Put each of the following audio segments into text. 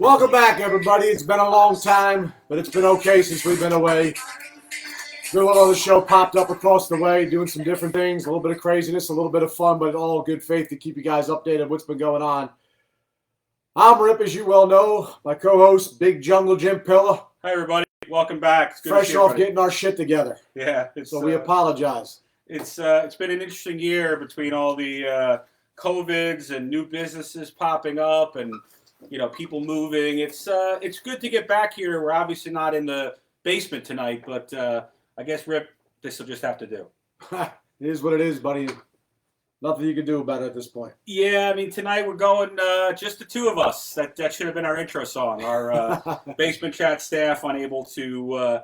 Welcome back, everybody. It's been a long time, but it's been okay since we've been away. Doing a little other show popped up across the way, doing some different things, a little bit of craziness, a little bit of fun, but all good faith to keep you guys updated on what's been going on. I'm Rip, as you well know. My co-host, Big Jungle Jim Pilla. Hi, everybody. Welcome back. It's good Fresh off getting our shit together. Yeah. So we apologize. It's been an interesting year between all the COVIDs and new businesses popping up and people moving. It's good to get back here. We're obviously not in the basement tonight, but I guess, Rip, this will just have to do. It is what it is, buddy. Nothing you can do about it at this point. Yeah, I mean, tonight we're going just the two of us. That should have been our intro song. Our basement chat staff unable to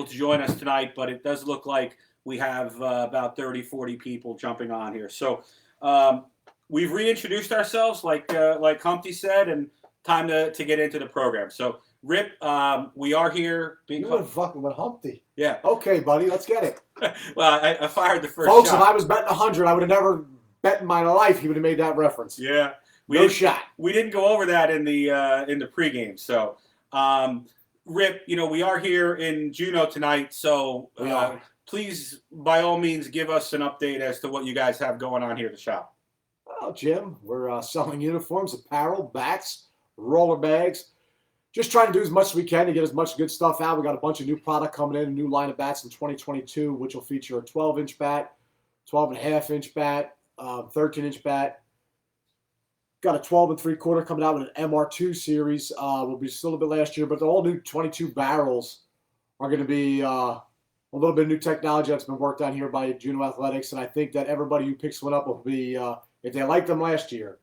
join us tonight, but it does look like we have about 30, 40 people jumping on here. So we've reintroduced ourselves, like Humpty said, and time to get into the program. So, Rip, we are here. You were fucking with Humpty. Yeah. Okay, buddy, let's get it. Well, I fired the first Folks, shot. if I was betting 100, I would have never bet in my life he would have made that reference. Yeah. No shot. We didn't go over that in the pregame. So, Rip, we are here in Juneau tonight. So, please, by all means, give us an update as to what you guys have going on here at the shop. Well, Jim, we're selling uniforms, apparel, bats, roller bags. Just trying to do as much as we can to get as much good stuff out. We got a bunch of new product coming in, a new line of bats in 2022, which will feature a 12-inch bat, 12.5-inch bat, 13-inch bat. Got a 12 3/4 coming out with an MR2 series. Will be still a bit last year, but the all new 22 barrels are going to be a little bit of new technology that's been worked on here by Juneau Athletics, and I think that everybody who picks one up will be, if they liked them last year,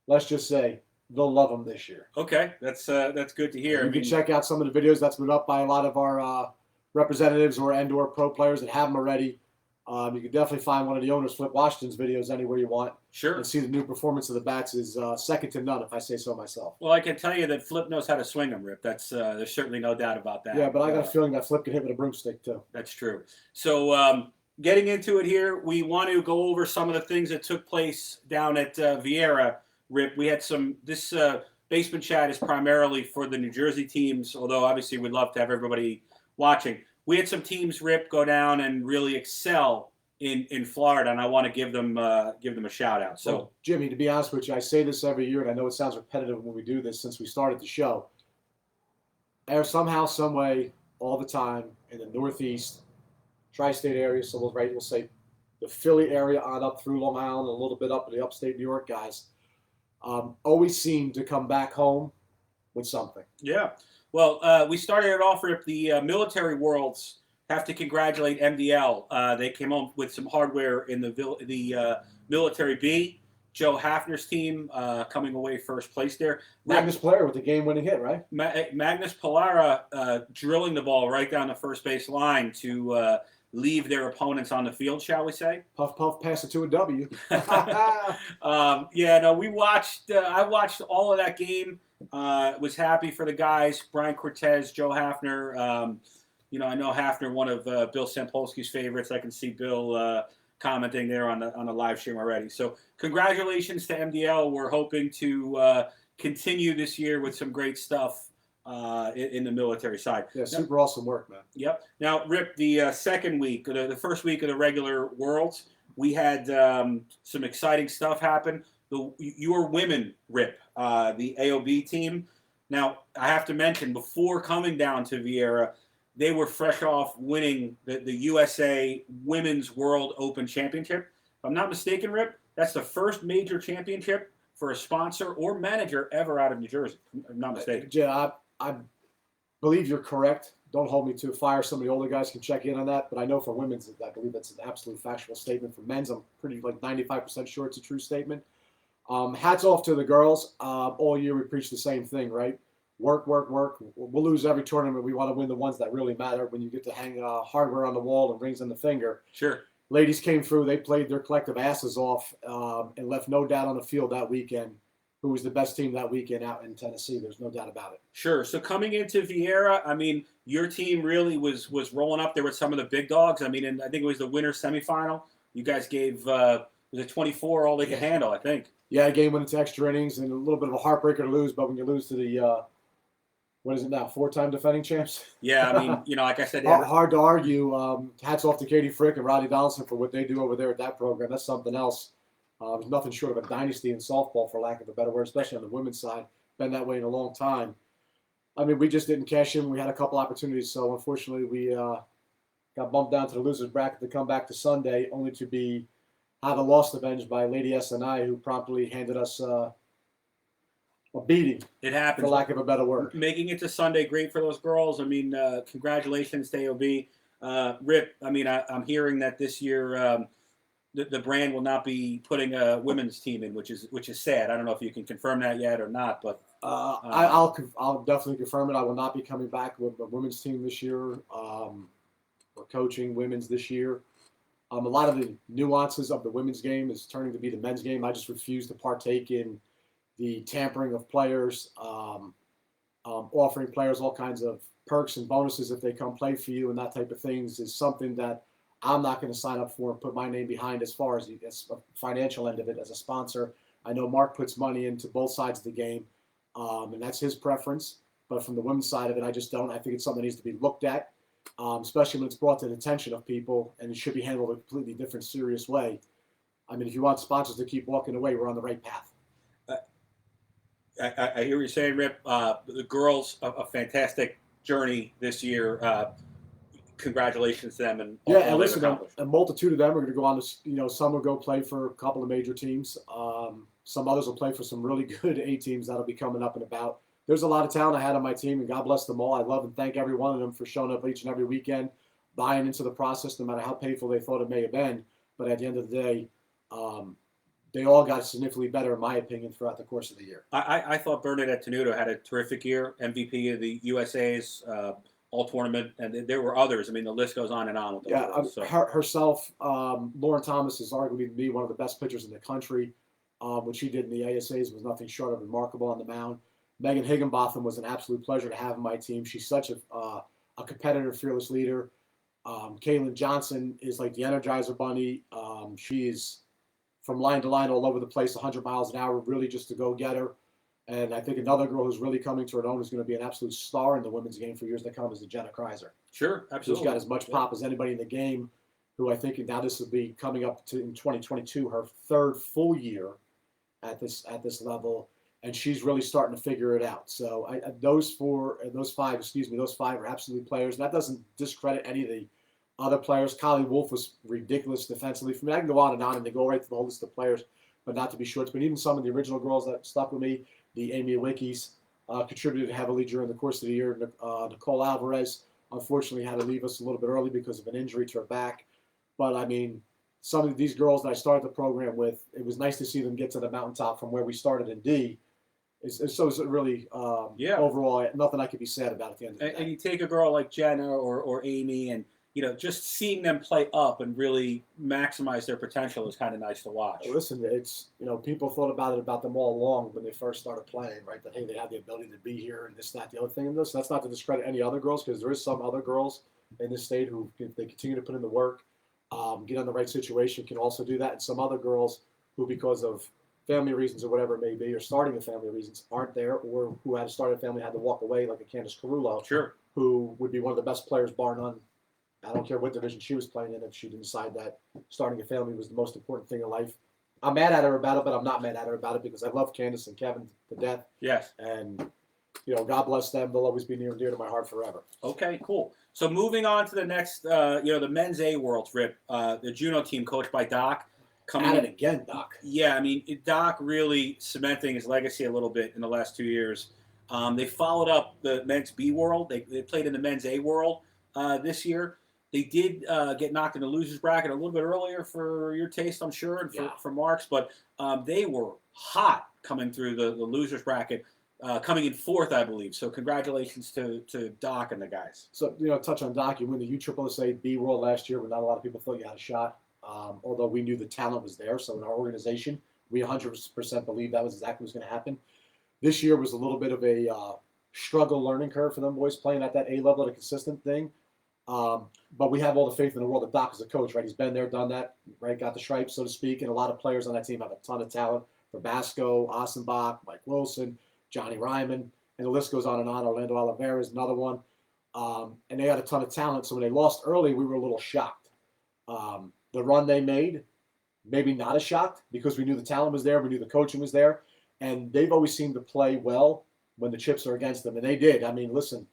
let's just say, they'll love them this year. Okay, that's good to hear. You can check out some of the videos that's been up by a lot of our representatives or pro players that have them already. You can definitely find one of the owners, Flip Washington's videos, anywhere you want. Sure. And see the new performance of the bats is second to none, if I say so myself. Well, I can tell you that Flip knows how to swing them, Rip. That's there's certainly no doubt about that. Yeah, but I got a feeling that Flip can hit with a broomstick too. That's true. So getting into it here, we want to go over some of the things that took place down at Vieira. Rip, we had this basement chat is primarily for the New Jersey teams, although obviously we'd love to have everybody watching. We had some teams, Rip, go down and really excel in Florida, and I want to give them a shout out. So, well, Jimmy, to be honest with you, I say this every year, and I know it sounds repetitive when we do this since we started the show. Somehow, some way, all the time in the Northeast, tri-state area, so we'll say the Philly area on up through Long Island, a little bit up in the upstate New York guys, always seem to come back home with something. Yeah. Well, we started it off with the military worlds. Have to congratulate MDL. They came home with some hardware in the military B. Joe Hafner's team coming away first place there. Magnus Pilara with the game-winning hit, right? Magnus Pilara drilling the ball right down the first base line to leave their opponents on the field, shall we say? Puff, puff, pass it to a W. We watched. I watched all of that game. Was happy for the guys, Brian Cortez, Joe Hafner. I know Hafner, one of Bill Sampolsky's favorites. I can see Bill commenting there on the live stream already. So congratulations to MDL. We're hoping to continue this year with some great stuff in the military side. Yeah, super awesome work, man. Yep. Now, Rip, the second week, the first week of the regular Worlds, we had some exciting stuff happen. Your women, Rip, the AOB team. Now, I have to mention, before coming down to Vieira, they were fresh off winning the USA Women's World Open Championship. If I'm not mistaken, Rip, that's the first major championship for a sponsor or manager ever out of New Jersey. If I'm not mistaken. Yeah, I believe you're correct. Don't hold me to fire. Some of the older guys can check in on that. But I know for women's, I believe that's an absolute factual statement. For men's, I'm pretty 95% sure it's a true statement. Hats off to the girls. All year we preach the same thing, right? Work, work, work. We'll lose every tournament. We want to win the ones that really matter when you get to hang hardware on the wall and rings on the finger. Sure. Ladies came through. They played their collective asses off and left no doubt on the field that weekend who was the best team that weekend out in Tennessee. There's no doubt about it. Sure. So coming into Vieira, I mean, your team really was rolling up there with some of the big dogs. I mean, and I think it was the winter semifinal. You guys gave, was it 24 all they could handle, I think. Yeah, a game went into extra innings and a little bit of a heartbreaker to lose, but when you lose to the what is it now? 4-time defending champs. Yeah, I mean, like I said, Hard to argue. Hats off to Katie Frick and Rodney Donaldson for what they do over there at that program. That's something else. There's nothing short of a dynasty in softball, for lack of a better word, especially on the women's side. Been that way in a long time. I mean, we just didn't cash in. We had a couple opportunities, so unfortunately we got bumped down to the losers bracket to come back to Sunday, only to have a loss avenged by Lady SNI, who promptly handed us a beating. It happens, for lack of a better word. Making it to Sunday, great for those girls. I mean, congratulations to AOB. Rip, I mean, I'm hearing that this year the brand will not be putting a women's team in, which is sad. I don't know if you can confirm that yet or not, but I'll definitely confirm it. I will not be coming back with the women's team this year. We're coaching women's this year. A lot of the nuances of the women's game is turning to be the men's game. I just refuse to partake in the tampering of players, offering players all kinds of perks and bonuses if they come play for you and that type of things is something that I'm not going to sign up for and put my name behind as far as the financial end of it as a sponsor. I know Mark puts money into both sides of the game, and that's his preference. But from the women's side of it, I just don't. I think it's something that needs to be looked at, especially when it's brought to the attention of people, and it should be handled a completely different, serious way. I mean, if you want sponsors to keep walking away, we're on the right path. I hear what you're saying, Rip. The girls, a fantastic journey this year. Congratulations to them and and listen, a multitude of them are going to go on to, some will go play for a couple of major teams. Some others will play for some really good A teams that'll be coming up and about. There's a lot of talent I had on my team, and God bless them all. I love and thank every one of them for showing up each and every weekend, buying into the process, no matter how painful they thought it may have been. But at the end of the day, they all got significantly better, in my opinion, throughout the course of the year. I thought Bernadette Tenuto had a terrific year, MVP of the USA's all tournament, and there were others. I mean, the list goes on and on with them. Yeah, herself, Lauren Thomas is arguably to be one of the best pitchers in the country. What she did in the ASAs was nothing short of remarkable on the mound. Megan Higginbotham was an absolute pleasure to have on my team. She's such a competitive, fearless leader. Kaylin Johnson is like the Energizer Bunny. She is from line to line all over the place, 100 miles an hour, really just to go get her. And I think another girl who's really coming to her own is going to be an absolute star in the women's game for years to come is the Jenna Kreiser. Sure, absolutely. She's got as much pop as anybody in the game, who I think now this will be coming up to in 2022, her third full year at this level, and she's really starting to figure it out. So those five are absolutely players. And that doesn't discredit any of the other players. Kylie Wolf was ridiculous defensively. For me, I can go on and they go right to the whole list of players, but not to be short. But even some of the original girls that stuck with me, the Amy Wickies, contributed heavily during the course of the year. Nicole Alvarez, unfortunately, had to leave us a little bit early because of an injury to her back. But, I mean, some of these girls that I started the program with, it was nice to see them get to the mountaintop from where we started in D. So it's really, overall, nothing I could be sad about at the end of the day. And you take a girl like Jenna or Amy, and just seeing them play up and really maximize their potential is kind of nice to watch. Listen, it's people thought about them all along when they first started playing, right? That hey, they have the ability to be here and this, that, the other thing. And this. That's not to discredit any other girls, because there is some other girls in this state who, if they continue to put in the work, get on the right situation, can also do that. And some other girls who, because of family reasons or whatever it may be, or starting a family reasons, aren't there, or who had to start a family, had to walk away, like a Candace Carullo, sure, who would be one of the best players, bar none. I don't care what division she was playing in if she didn't decide that starting a family was the most important thing in life. I'm mad at her about it, but I'm not mad at her about it because I love Candace and Kevin to death. Yes. And, God bless them. They'll always be near and dear to my heart forever. Okay, cool. So moving on to the next, the men's A Worlds, Rip, the Juno team coached by Doc. Coming in again, Doc. Yeah, I mean, Doc really cementing his legacy a little bit in the last 2 years. They followed up the men's B World. They played in the men's A World this year. They did get knocked in the losers bracket a little bit earlier for your taste, I'm sure, and for Mark's, but they were hot coming through the losers bracket, coming in fourth, I believe. So congratulations to Doc and the guys. So, touch on Doc. You win the USSSA B World last year when not a lot of people thought you had a shot, although we knew the talent was there. So in our organization, we 100% believed that was exactly what was going to happen. This year was a little bit of a struggle learning curve for them boys playing at that A level, a consistent thing. But we have all the faith in the world that Doc is a coach, right? He's been there, done that, right? Got the stripes, so to speak. And a lot of players on that team have a ton of talent. Verbasco, Ossenbach, Mike Wilson, Johnny Ryman. and the list goes on and on. Orlando Oliveira is another one. And they had a ton of talent. So when they lost early, we were a little shocked. The run they made, maybe not as shocked because we knew the talent was there. We knew the coaching was there. And they've always seemed to play well when the chips are against them. And they did. I mean, listen,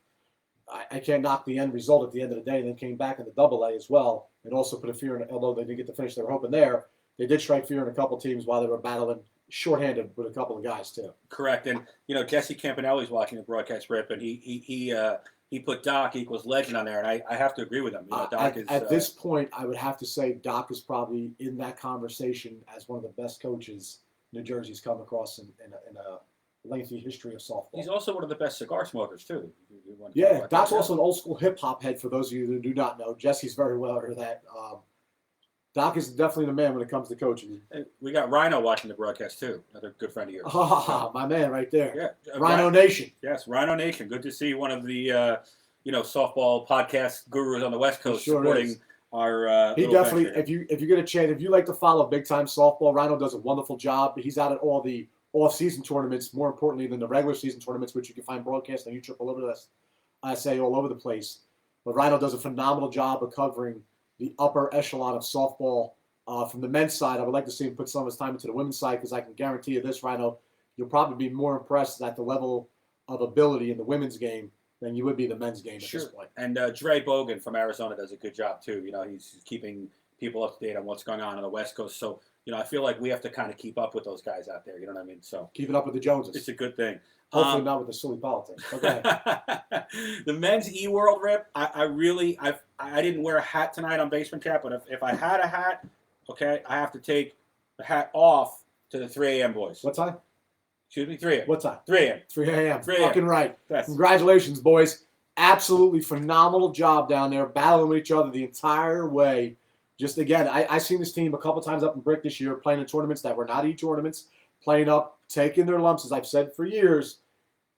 I can't knock the end result at the end of the day. And then came back in the AA as well and also put a fear in, although they didn't get the finish they were hoping there. They did strike fear in a couple teams while they were battling shorthanded with a couple of guys too. Correct. And, Jesse Campanelli's watching the broadcast, Rip, and he put Doc equals legend on there, and I have to agree with him. Doc is at this point, I would have to say Doc is probably in that conversation as one of the best coaches New Jersey's come across in a lengthy history of softball. He's also one of the best cigar smokers too. Yeah, Doc's also an old school hip hop head. For those of you who do not know, Jesse's very well aware of that. Doc is definitely the man when it comes to coaching. And we got Rhino watching the broadcast too. Another good friend of yours. Ah, my man, right there. Yeah, Rhino Nation. Yes, Rhino Nation. Good to see one of the softball podcast gurus on the West Coast supporting our. He definitely. If you get a chance, if you like to follow big time softball, Rhino does a wonderful job. He's out at all the off-season tournaments, more importantly than the regular season tournaments, which you can find broadcast on YouTube all over all over the place. But Rhino does a phenomenal job of covering the upper echelon of softball. From the men's side, I would like to see him put some of his time into the women's side because I can guarantee you this, Rhino, you'll probably be more impressed at the level of ability in the women's game than you would be the men's game at this point. And Dre Bogan from Arizona does a good job too. He's keeping people up to date on what's going on the West Coast. So, I feel like we have to kind of keep up with those guys out there. You know what I mean? So keeping up with the Joneses. It's a good thing. Hopefully not with the silly politics. Okay. The men's E-World, Rip, I didn't wear a hat tonight on Basement Chat, but if I had a hat, okay, I have to take the hat off to the 3 a.m. boys. What time? Excuse me, 3 a.m. What time? 3 a.m. 3 a.m. 3 a.m. Fucking right. Yes. Congratulations, boys. Absolutely phenomenal job down there, battling with each other the entire way. Just again, I seen this team a couple times up in Brick this year, playing in tournaments that were not e-tournaments, playing up, taking their lumps, as I've said for years.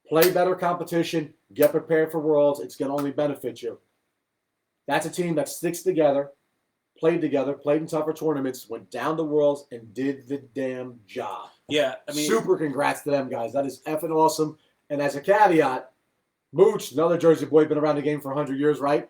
Play better competition, get prepared for Worlds. It's going to only benefit you. That's a team that sticks together, played in tougher tournaments, went down to Worlds, and did the damn job. Yeah, super congrats to them guys. That is effing awesome. And as a caveat, Mooch, another Jersey boy, been around the game for 100 years, right?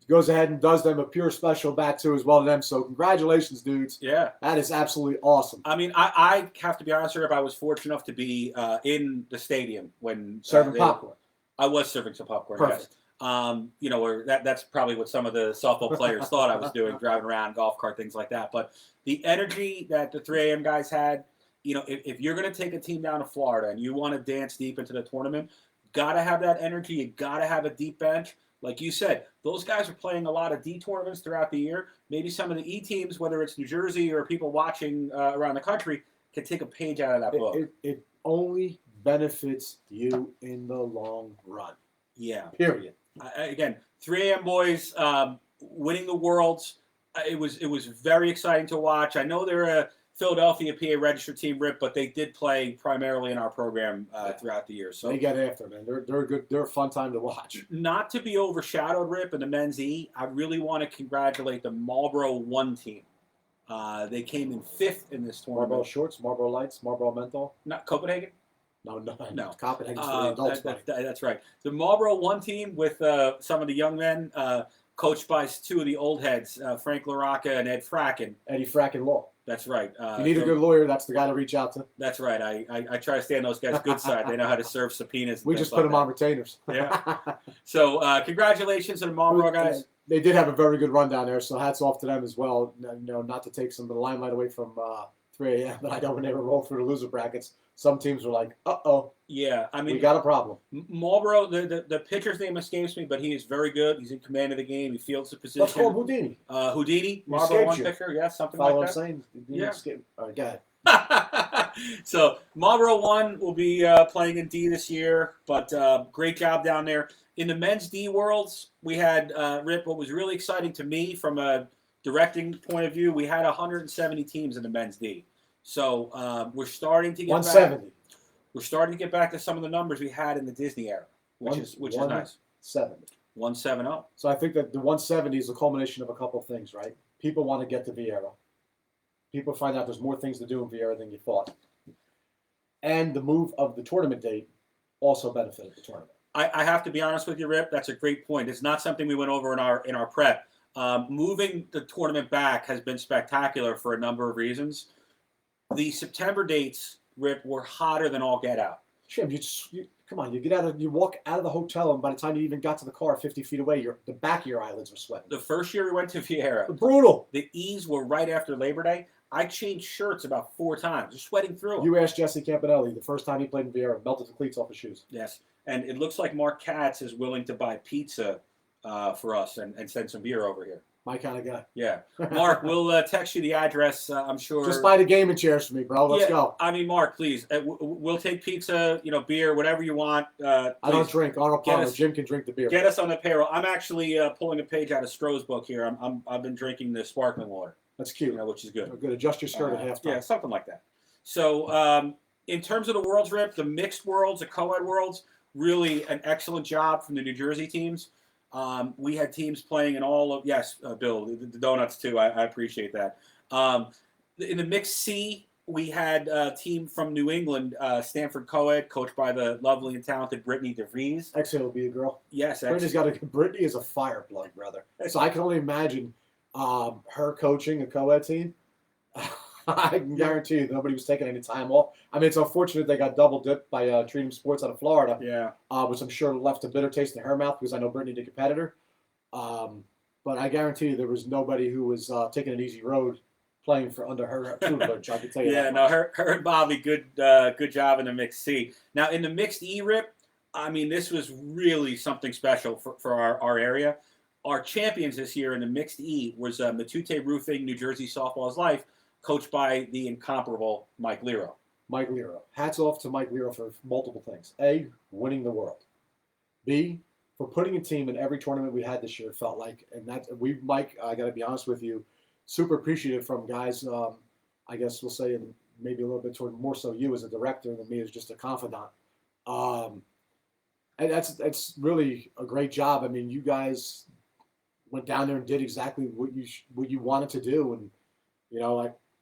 Goes ahead and does them a pure special bat too as well to them. So congratulations, dudes. Yeah. That is absolutely awesome. I have to be honest here. I was fortunate enough to be in the stadium when serving popcorn. I was serving some popcorn. Perfect. Yes. Or that's probably what some of the softball players thought I was doing, driving around, golf cart, things like that. But the energy that the 3 a.m. guys had, if you're going to take a team down to Florida and you want to dance deep into the tournament, got to have that energy. You got to have a deep bench. Like you said, those guys are playing a lot of D tournaments throughout the year. Maybe some of the E teams, whether it's New Jersey or people watching around the country, can take a page out of that book. It only benefits you in the long run. Yeah. Period. Again, 3 a.m. boys winning the Worlds. It was very exciting to watch. I know they're a Philadelphia PA registered team, Rip, but they did play primarily in our program throughout the year. So they get after, man. They're good. They're a fun time to watch. Not to be overshadowed, Rip, in the men's E, I really want to congratulate the Marlboro 1 team. They came in 5th in this tournament. Marlboro Shorts, Marlboro Lights, Marlboro Menthol. Not Copenhagen? No. Copenhagen's for the adults. That's right. The Marlboro 1 team with some of the young men, coached by 2 of the old heads, Frank LaRocca and Ed Fracken. Eddie Fracken Law. That's right. If you need a good lawyer, that's the guy to reach out to. That's right. I try to stay on those guys' good side. They know how to serve subpoenas. We just put them on retainers. Yeah. So congratulations to the Marlboro guys. They did have a very good run down there, so hats off to them as well. Not to take some of the limelight away from 3 a.m., but I know when they were rolled through the loser brackets, some teams were like, uh-oh. Yeah, we got a problem. Marlboro, the pitcher's name escapes me, but he is very good. He's in command of the game. He fields the position. That's called Houdini. Houdini, Marlboro 1 pitcher, yeah, something Follow like that. What I'm saying? Yeah. All right, go ahead. So Marlboro 1 will be playing in D this year, but great job down there. In the men's D Worlds, we had, Rip, what was really exciting to me from a directing point of view, we had 170 teams in the men's D. So we're starting to get 170. back. We're starting to get back to some of the numbers we had in the Disney era, which is nice. 170. 170. So I think that the 170 is a culmination of a couple of things, right? People want to get to Vieira. People find out there's more things to do in Vieira than you thought. And the move of the tournament date also benefited the tournament. I have to be honest with you, Rip. That's a great point. It's not something we went over in our prep. Moving the tournament back has been spectacular for a number of reasons. The September dates, Rip, were hotter than all get out. Jim, come on, you walk out of the hotel, and by the time you even got to the car 50 feet away, the back of your eyelids are sweating. The first year we went to Vieira, brutal. The E's were right after Labor Day. I changed shirts about 4 times, just sweating through them. You asked Jesse Campanelli the first time he played in Vieira, melted the cleats off his shoes. Yes, and it looks like Mark Katz is willing to buy pizza for us and send some beer over here. My kind of guy. Yeah. Mark, we'll text you the address, I'm sure. Just buy the gaming chairs for me, bro. Let's go. I mean, Mark, please. We'll take pizza, beer, whatever you want. I don't drink. Arnold Palmer. Jim can drink the beer. Get us on the payroll. I'm actually pulling a page out of Stroh's book here. I've been drinking the sparkling water. That's cute. Which is good. Good. Adjust your skirt at halftime. Yeah, something like that. So in terms of the worlds, Rip, the mixed worlds, the co-ed worlds, really an excellent job from the New Jersey teams. We had teams playing in all of, Bill, the donuts too. I appreciate that. In the mixed C, we had a team from New England, Stanford co-ed, coached by the lovely and talented Brittany DeVries. Excellent will be a girl. Yes. Brittany is a fire plug, brother. So I can only imagine her coaching a co-ed team. I can guarantee you nobody was taking any time off. I mean, it's unfortunate they got double dipped by Treating Sports out of Florida. Yeah. Which I'm sure left a bitter taste in her mouth because I know Brittany, the competitor. But I guarantee you there was nobody who was taking an easy road playing for under her tutelage. I can tell you that. Yeah, her and Bobby, good job in the mixed C. Now, in the mixed E, Rip, I mean, this was really something special for our area. Our champions this year in the mixed E was Matute Roofing, New Jersey Softball's Life, coached by the incomparable Mike Lero. Mike Lero. Hats off to Mike Lero for multiple things. A, winning the world. B, for putting a team in every tournament we had this year, it felt like. And Mike, I got to be honest with you, super appreciative from guys, I guess we'll say, and maybe a little bit toward more so you as a director than me as just a confidant. And that's really a great job. I mean, you guys went down there and did exactly what you wanted to do. And,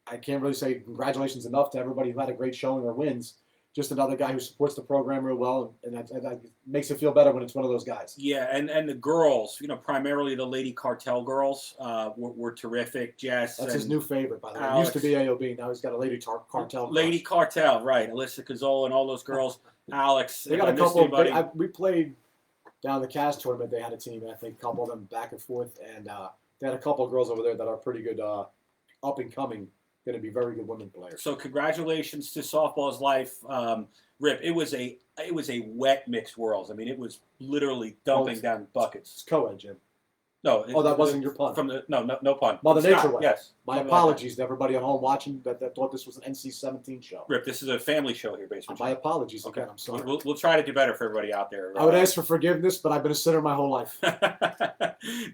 I can't really say congratulations enough to everybody who had a great showing or wins. Just another guy who supports the program real well, and that makes it feel better when it's one of those guys. Yeah, and the girls, primarily the Lady Cartel girls, were terrific. Jess. That's his new favorite, by the way. Alex. It used to be AOB. Now he's got a Lady Cartel. Lady Cartel, right. Alyssa Cazzola and all those girls. Alex. They got a couple. We played down the Cast tournament. They had a team, I think, a couple of them back and forth. And they had a couple of girls over there that are pretty good up and coming. Going to be very good women players. So congratulations to Softball's Life, Rip. It was a wet mixed worlds. I mean, it was literally dumping down buckets. It's co-ed, Jim. No. That wasn't your pun. No pun. Mother Nature wet. Yes. My apologies to everybody at home watching that thought this was an NC-17 show. Rip, this is a family show here, basically. My apologies again. I'm sorry. We'll try to do better for everybody out there. I would ask for forgiveness, but I've been a sinner my whole life.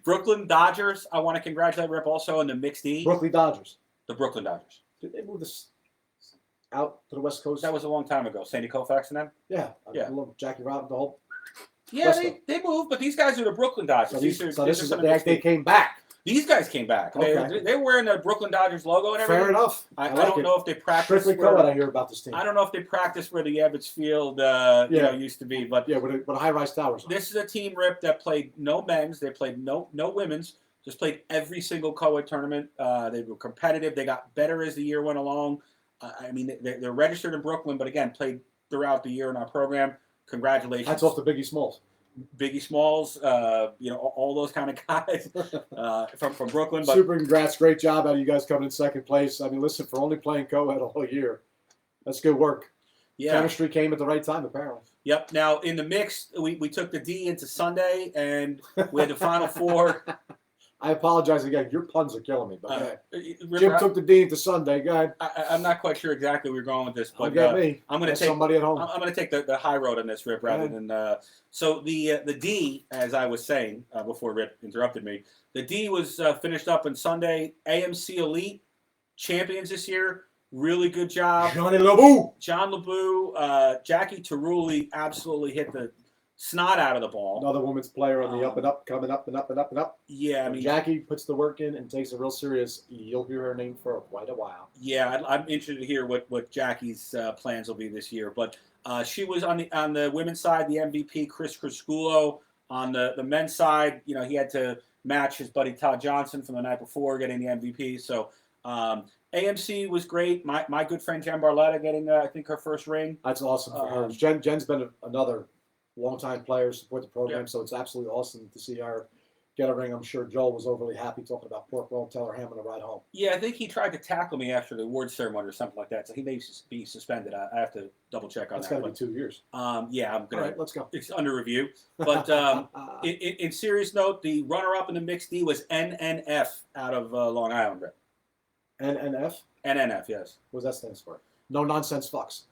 Brooklyn Dodgers. I want to congratulate Rip also in the mixed E. Brooklyn Dodgers. The Brooklyn Dodgers. Did they move this out to the West Coast? That was a long time ago. Sandy Koufax and them? Yeah. I love Jackie Robinson, the whole. Yeah, they moved, but these guys are the Brooklyn Dodgers. They came back. These guys came back. Okay. They were wearing the Brooklyn Dodgers logo and everything. Fair enough. I don't know if they practiced. Strictly co-ed, I hear about this team. I don't know if they practiced where the Ebbets Field used to be, but with a high-rise towers. This is a team, Rip, that played no men's. They played no women's. Just played every single co-ed tournament. They were competitive. They got better as the year went along. I mean, they're registered in Brooklyn, but again, played throughout the year in our program. Congratulations. Hats off to Biggie Smalls. Biggie Smalls, all those kind of guys from Brooklyn. But super congrats. Great job out of you guys coming in second place. I mean, listen, for only playing co-ed a whole year, that's good work. Yeah. Chemistry came at the right time, apparently. Yep. Now, in the mix, we took the D into Sunday, and we had the Final Four. I apologize again. Your puns are killing me. But Jim took the D into Sunday. Go ahead. I'm not quite sure exactly where we're going with this, but me. I'm going to take somebody at home. I'm going to take the high road on this, Rip, rather than. So the D, as I was saying before Rip interrupted me, the D was finished up on Sunday. AMC Elite champions this year. Really good job. John LeBou, Jackie Taruli absolutely hit the snot out of the ball. Another women's player on the up and up, coming up and up and up and up. Yeah, I mean, Jackie puts the work in and takes it real serious. You'll hear her name for quite a while. Yeah, I'm interested to hear what Jackie's plans will be this year. But She was on the women's side, the MVP, Chris Crisculo. On the men's side, he had to match his buddy Todd Johnson from the night before getting the MVP. So AMC was great. My good friend Jen Barletta getting, I think, her first ring. That's awesome for her. Jen's been another longtime player, support the program, so it's absolutely awesome to see her get a ring. I'm sure Joel was overly happy talking about pork roll, tell her ham on the ride home. Yeah, I think he tried to tackle me after the award ceremony or something like that, so he may be suspended. I have to double check on that. That's got to be 2 years. Yeah, I'm gonna. All right, let's go. It's under review. But in serious note, the runner-up in the mixed D was NNF out of Long Island. Rip. NNF? NNF, yes. What does that stand for? No nonsense fucks.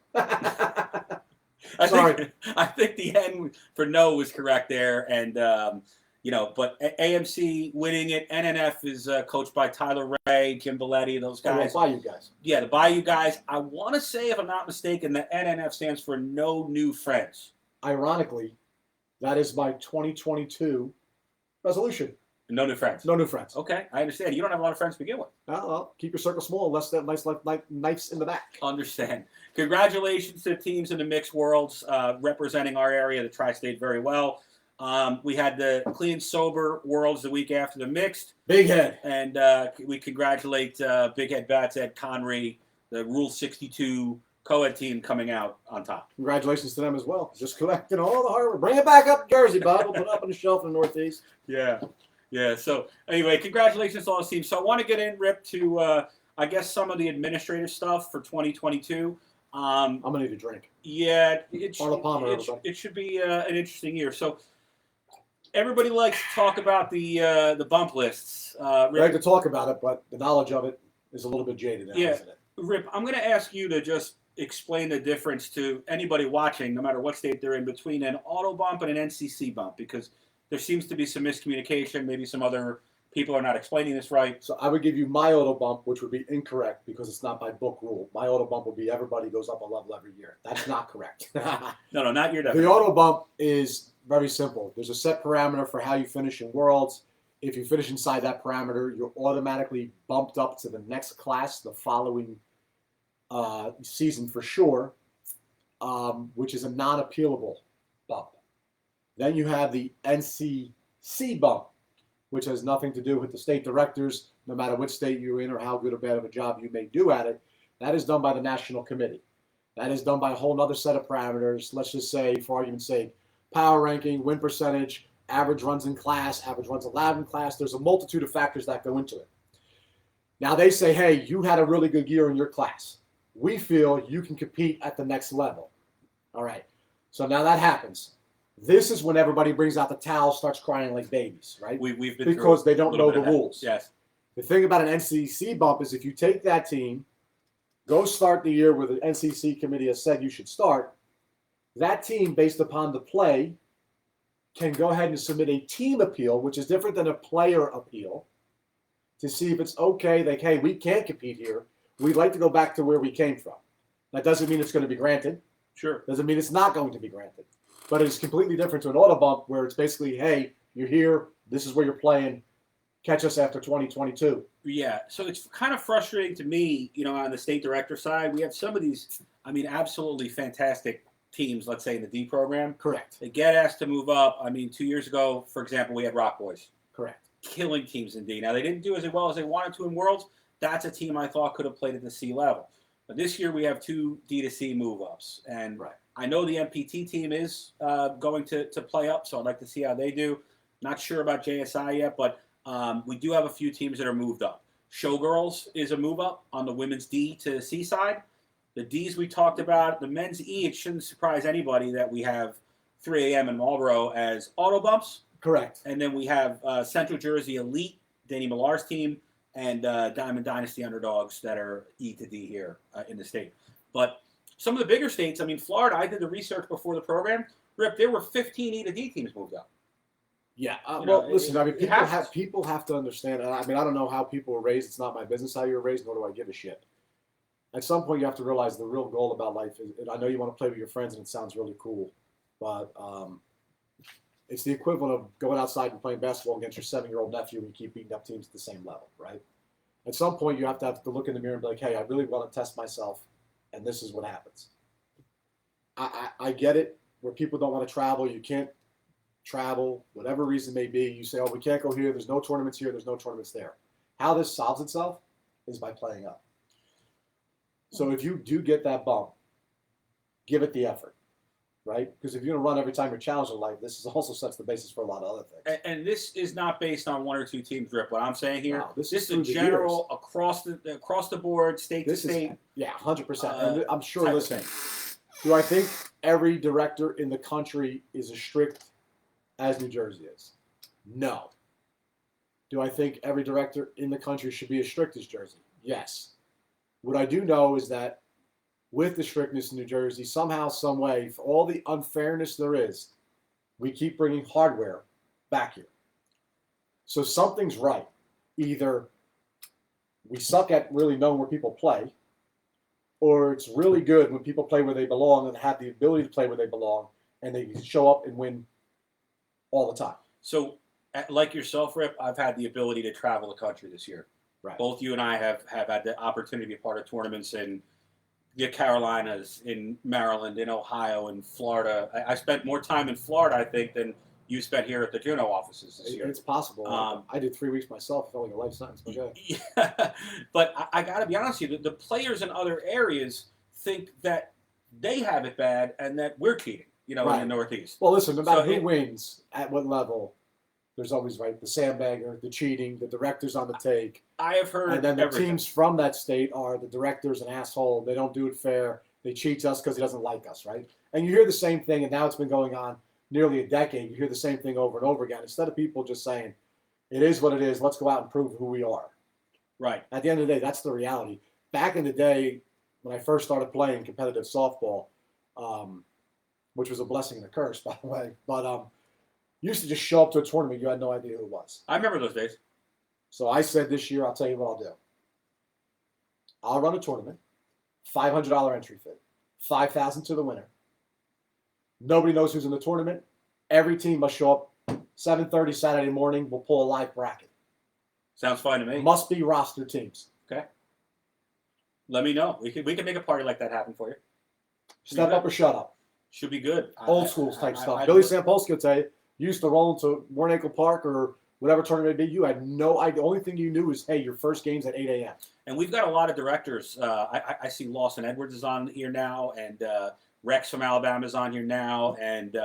I think the N for no was correct there, and but AMC winning it. NNF is coached by Tyler Ray, Jim Belletti, those guys. The Bayou guys. Yeah, the Bayou guys. I want to say, if I'm not mistaken, the NNF stands for No New Friends. Ironically, that is my 2022 resolution. No new friends. No new friends. Okay, I understand. You don't have a lot of friends to begin with. Well, keep your circle small unless that nice knives in the back. Understand. Congratulations to the teams in the mixed worlds representing our area, the Tri-State, very well. We had the clean sober worlds the week after the mixed. Big Head. And we congratulate Big Head Bats, Ed Conry, the Rule 62 co-ed team coming out on top. Congratulations to them as well. Just collecting all the hard work. Bring it back up to Jersey, Bob. We'll put it up on the shelf in the Northeast. Yeah. Yeah, so anyway, congratulations to all the teams. So I want to get in, Rip, to, I guess, some of the administrative stuff for 2022. I'm going to need a drink. Yeah, it should be an interesting year. So everybody likes to talk about the bump lists. Rip, I like to talk about it, but the knowledge of it is a little bit jaded now, isn't it? Rip, I'm going to ask you to just explain the difference to anybody watching, no matter what state they're in, between an auto bump and an NCC bump, because there seems to be some miscommunication. Maybe some other people are not explaining this right. So I would give you my auto bump, which would be incorrect because it's not by book rule. My auto bump would be everybody goes up a level every year. That's not correct. No, not your definition. The auto bump is very simple. There's a set parameter for how you finish in Worlds. If you finish inside that parameter, you're automatically bumped up to the next class the following season for sure, which is a non-appealable bump. Then you have the NCC bump, which has nothing to do with the state directors, no matter which state you're in or how good or bad of a job you may do at it. That is done by the national committee. That is done by a whole other set of parameters. Let's just say, for argument's sake, power ranking, win percentage, average runs in class, average runs allowed in class. There's a multitude of factors that go into it. Now they say, hey, you had a really good year in your class. We feel you can compete at the next level. All right. So now that happens. This is when everybody brings out the towel, starts crying like babies, right? We've been because they don't know the rules. Yes. The thing about an NCC bump is if you take that team, go start the year where the NCC committee has said you should start, that team, based upon the play, can go ahead and submit a team appeal, which is different than a player appeal, to see if it's okay, like, hey, we can't compete here. We'd like to go back to where we came from. That doesn't mean it's going to be granted. Sure. Doesn't mean it's not going to be granted. But it's completely different to an auto bump where it's basically, hey, you're here. This is where you're playing. Catch us after 2022. Yeah. So it's kind of frustrating to me, on the state director side. We have some of these, absolutely fantastic teams, let's say in the D program. Correct. They get asked to move up. 2 years ago, for example, we had Rock Boys. Correct. Killing teams in D. Now, they didn't do as well as they wanted to in Worlds. That's a team I thought could have played at the C level. But this year we have 2 D to C move-ups. And right. I know the MPT team is going to play up, so I'd like to see how they do. Not sure about JSI yet, but we do have a few teams that are moved up. Showgirls is a move-up on the women's D to C side. The Ds we talked about, the men's E, it shouldn't surprise anybody that we have 3 a.m. in Marlboro as auto bumps. Correct. And then we have Central Jersey Elite, Danny Millar's team, and Diamond Dynasty underdogs that are E to D here in the state. But some of the bigger states, Florida, I did the research before the program. Rip, there were 15 E to D teams moved up. Yeah. Listen, people have to understand. I don't know how people were raised. It's not my business how you were raised, nor do I give a shit. At some point, you have to realize the real goal about life is, and I know you want to play with your friends, and it sounds really cool, but it's the equivalent of going outside and playing basketball against your 7-year-old nephew and you keep beating up teams at the same level, right? At some point, you have to look in the mirror and be like, hey, I really want to test myself, and this is what happens. I get it. Where people don't want to travel, you can't travel, whatever reason may be. You say, oh, we can't go here. There's no tournaments here. There's no tournaments there. How this solves itself is by playing up. So if you do get that bump, give it the effort, right? Because if you're going to run every time you're challenged in life, this is also sets the basis for a lot of other things. And this is not based on one or two teams, Rip. What I'm saying here, No, this is is a general across the board, state to state. Yeah, 100%. And I'm sure. type of Listen, thing. do I think every director in the country is as strict as New Jersey is? No. Do I think every director in the country should be as strict as Jersey? Yes. What I do know is that with the strictness in New Jersey, somehow, some way, for all the unfairness there is, we keep bringing hardware back here. So something's right. Either we suck at really knowing where people play, or it's really good when people play where they belong and have the ability to play where they belong, and they show up and win all the time. So, like yourself, Rip, I've had the ability to travel the country this year. Right. Both you and I have had the opportunity to be part of tournaments in the Carolinas, in Maryland, in Ohio, in Florida. I spent more time in Florida, I think, than you spent here at the Juneau offices this year. It's possible. I did 3 weeks myself. It felt like a life sentence. But yeah. But I got to be honest with you, the players in other areas think that they have it bad and that we're cheating, in the Northeast. Well, listen, no matter who wins at what level, there's always the sandbagger, the cheating, the director's on the take. I have heard and then the everything. Teams from that state are the director's an asshole. They don't do it fair. They cheat us because he doesn't like us, right? And you hear the same thing, and now it's been going on nearly a decade. You hear the same thing over and over again. Instead of people just saying, it is what it is, let's go out and prove who we are. Right. At the end of the day, that's the reality. Back in the day, when I first started playing competitive softball, which was a blessing and a curse, by the way, but you used to just show up to a tournament, you had no idea who it was. I remember those days. So I said this year, I'll tell you what I'll do. I'll run a tournament, $500 entry fee, $5,000 to the winner. Nobody knows who's in the tournament. Every team must show up 7:30 Saturday morning. We'll pull a live bracket. Sounds fine to me. Must be roster teams. Okay. Let me know. We can make a party like that happen for you. Step up or shut up. Should be good. Old school type stuff. Billy Sampolsky will tell you, you used to roll into Warnacle Park or whatever tournament it may be. You had no idea. The only thing you knew is, hey, your first game's at 8 a.m. And we've got a lot of directors. I see Lawson Edwards is on here now, and Rex from Alabama is on here now, and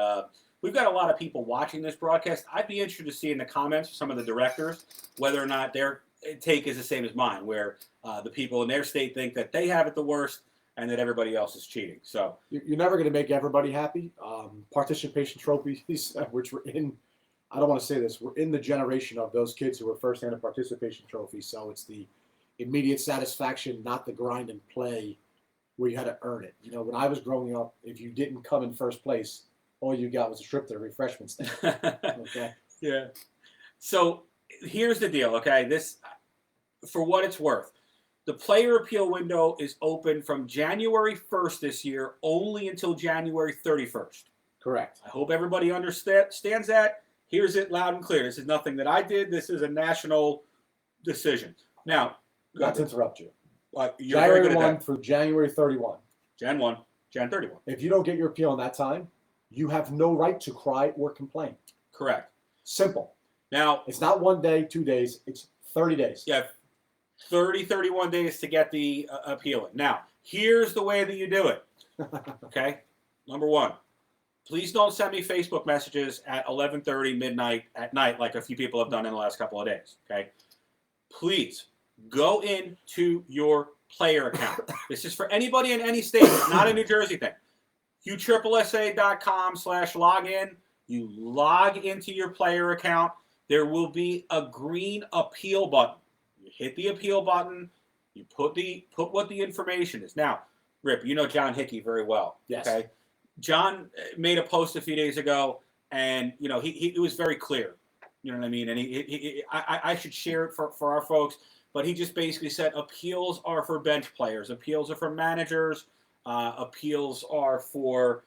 we've got a lot of people watching this broadcast. I'd be interested to see in the comments some of the directors whether or not their take is the same as mine, where the people in their state think that they have it the worst and that everybody else is cheating. So you're never going to make everybody happy. Participation trophies, which we're in, I don't want to say this, we're in the generation of those kids who were first-handed participation trophies. So it's the immediate satisfaction, not the grind and play where you had to earn it. When I was growing up, if you didn't come in first place, all you got was a trip to the refreshment stand. Okay. Yeah. So here's the deal. Okay, this, for what it's worth, the player appeal window is open from January 1st this year only until January 31st. Correct. I hope everybody understands that. Here's it loud and clear. This is nothing that I did. This is a national decision. Now, not to interrupt you. You're January 1 through January 31. Jan 1, Jan 31. If you don't get your appeal in that time, you have no right to cry or complain. Correct. Simple. Now, it's not 1 day, 2 days. It's 30 days. Yeah, 31 days to get the appeal in. Now, here's the way that you do it. Okay? Number one, please don't send me Facebook messages at 11:30 midnight at night like a few people have done in the last couple of days. Okay? Please go into your player account. This is for anybody in any state. It's not a New Jersey thing. USSSA.com/login. You log into your player account. There will be a green appeal button. You hit the appeal button. You put what the information is. Now, Rip, you know John Hickey very well. Yes. Okay. John made a post a few days ago, and he was very clear. You know what I mean? And I should share it for our folks. But he just basically said appeals are for bench players. Appeals are for managers. Appeals are for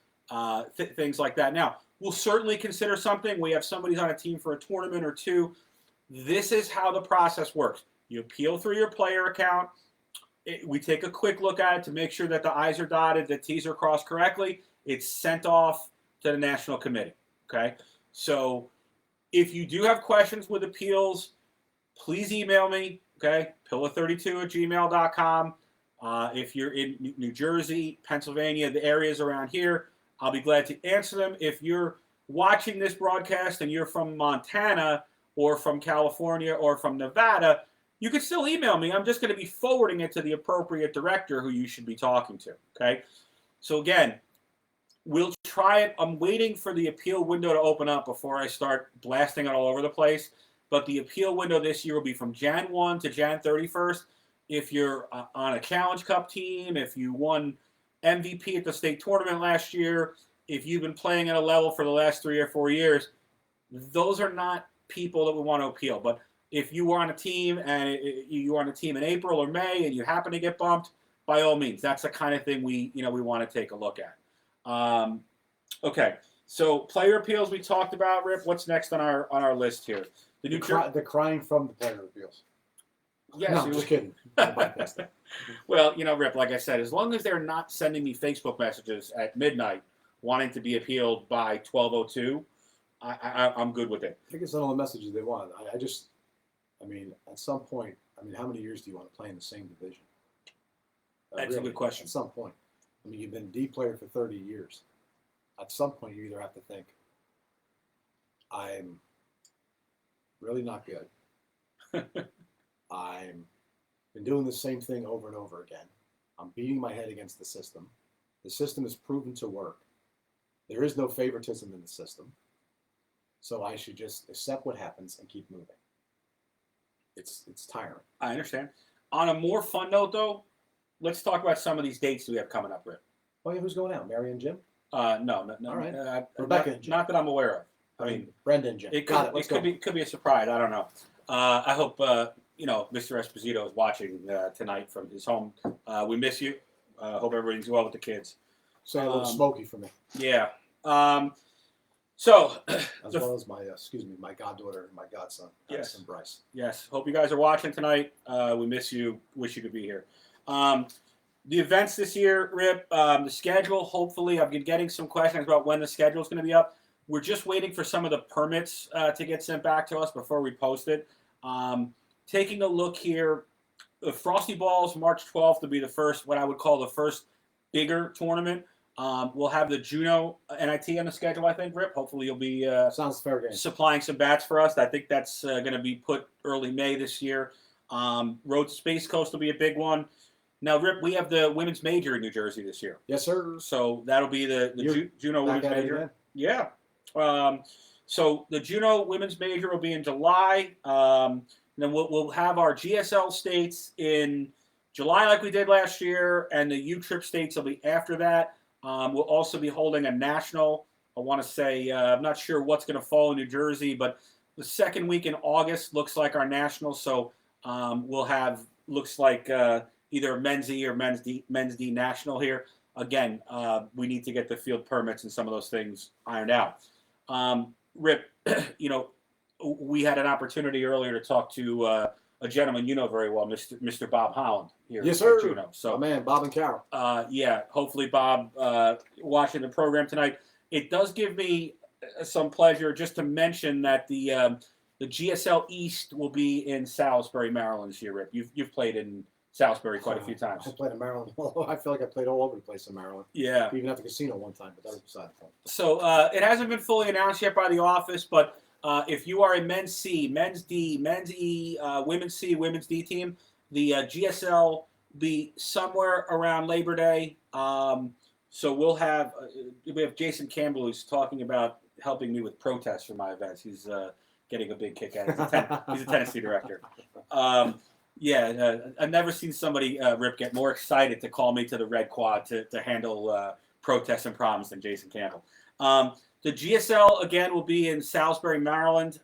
things like that. Now, we'll certainly consider something. We have somebody's on a team for a tournament or two. This is how the process works. You appeal through your player account. We take a quick look at it to make sure that the I's are dotted, the T's are crossed correctly. It's sent off to the national committee. Okay, so if you do have questions with appeals, please email me. Okay, pillow32@gmail.com. If you're in New Jersey, Pennsylvania, the areas around here, I'll be glad to answer them. If you're watching this broadcast and you're from Montana or from California or from Nevada, you can still email me. I'm just going to be forwarding it to the appropriate director who you should be talking to. Okay, so again, we'll try it. I'm waiting for the appeal window to open up before I start blasting it all over the place. But the appeal window this year will be from Jan 1 to Jan 31st. If you're on a Challenge Cup team, if you won MVP at the state tournament last year, if you've been playing at a level for the last 3 or 4 years, those are not people that we want to appeal. But if you were on a team and you were on a team in April or May and you happen to get bumped, by all means, that's the kind of thing we want to take a look at. Okay, so player appeals we talked about. Rip, what's next on our list here? The crying from the player appeals. Yes, no, I'm just kidding. Well, Rip, like I said, as long as they're not sending me Facebook messages at midnight wanting to be appealed by 12:02, I'm good with it. I think it's not all the messages they want. I mean, at some point, how many years do you want to play in the same division? That's really a good question. At some point. You've been a D player for 30 years. At some point, you either have to think, I'm really not good. I'm been doing the same thing over and over again. I'm beating my head against the system. The system is proven to work. There is no favoritism in the system. So I should just accept what happens and keep moving. It's tiring. I understand. On a more fun note, though, let's talk about some of these dates we have coming up, Rick. Oh, yeah, who's going out? Mary and Jim? No. All right. Rebecca and Jim. Not that I'm aware of. Brenda and Jim. It could be a surprise. I don't know. I hope Mr. Esposito is watching tonight from his home. We miss you. Hope everything's well with the kids. Say a little smoky for me. Yeah. So as well as my goddaughter and my godson, Addison Bryce. Yes. Hope you guys are watching tonight. We miss you. Wish you could be here. The events this year, Rip, the schedule, hopefully, I've been getting some questions about when the schedule is going to be up. We're just waiting for some of the permits to get sent back to us before we post it. Taking a look here, the Frosty Balls, March 12th, will be the first, what I would call the first bigger tournament. We'll have the Juno NIT on the schedule, I think, Rip. Hopefully you'll be sounds fair game. Supplying some bats for us. I think that's going to be put early May this year. Road to Space Coast will be a big one. Now, Rip, we have the women's major in New Jersey this year. Yes, sir. So that'll be the Juno women's major. Yeah. So the Juno women's major will be in July. Then we'll have our GSL states in July like we did last year, and the U-Trip states will be after that. We'll also be holding a national. I want to say, I'm not sure what's going to fall in New Jersey, but the second week in August looks like our national. So we'll have, looks like either a men's E or men's D national here. Again, we need to get the field permits and some of those things ironed out. Rip, we had an opportunity earlier to talk to a gentleman you know very well, Mr. Bob Holland here. Yes, sir. Juno. So, oh, man, Bob and Carol. Yeah, hopefully Bob watching the program tonight. It does give me some pleasure just to mention that the GSL East will be in Salisbury, Maryland this year, Rip. You've played in Salisbury quite a few times. I played in Maryland. I feel like I played all over the place in Maryland. Yeah. Even at the casino one time, but that was beside the point. So it hasn't been fully announced yet by the office, but if you are a men's C, men's D, men's E, women's C, women's D team, the GSL will be somewhere around Labor Day. So we have Jason Campbell who's talking about helping me with protests for my events. He's getting a big kick out of it. He's a Tennessee director. I've never seen somebody, Rip, get more excited to call me to the Red Quad to handle protests and problems than Jason Campbell. The GSL, again, will be in Salisbury, Maryland,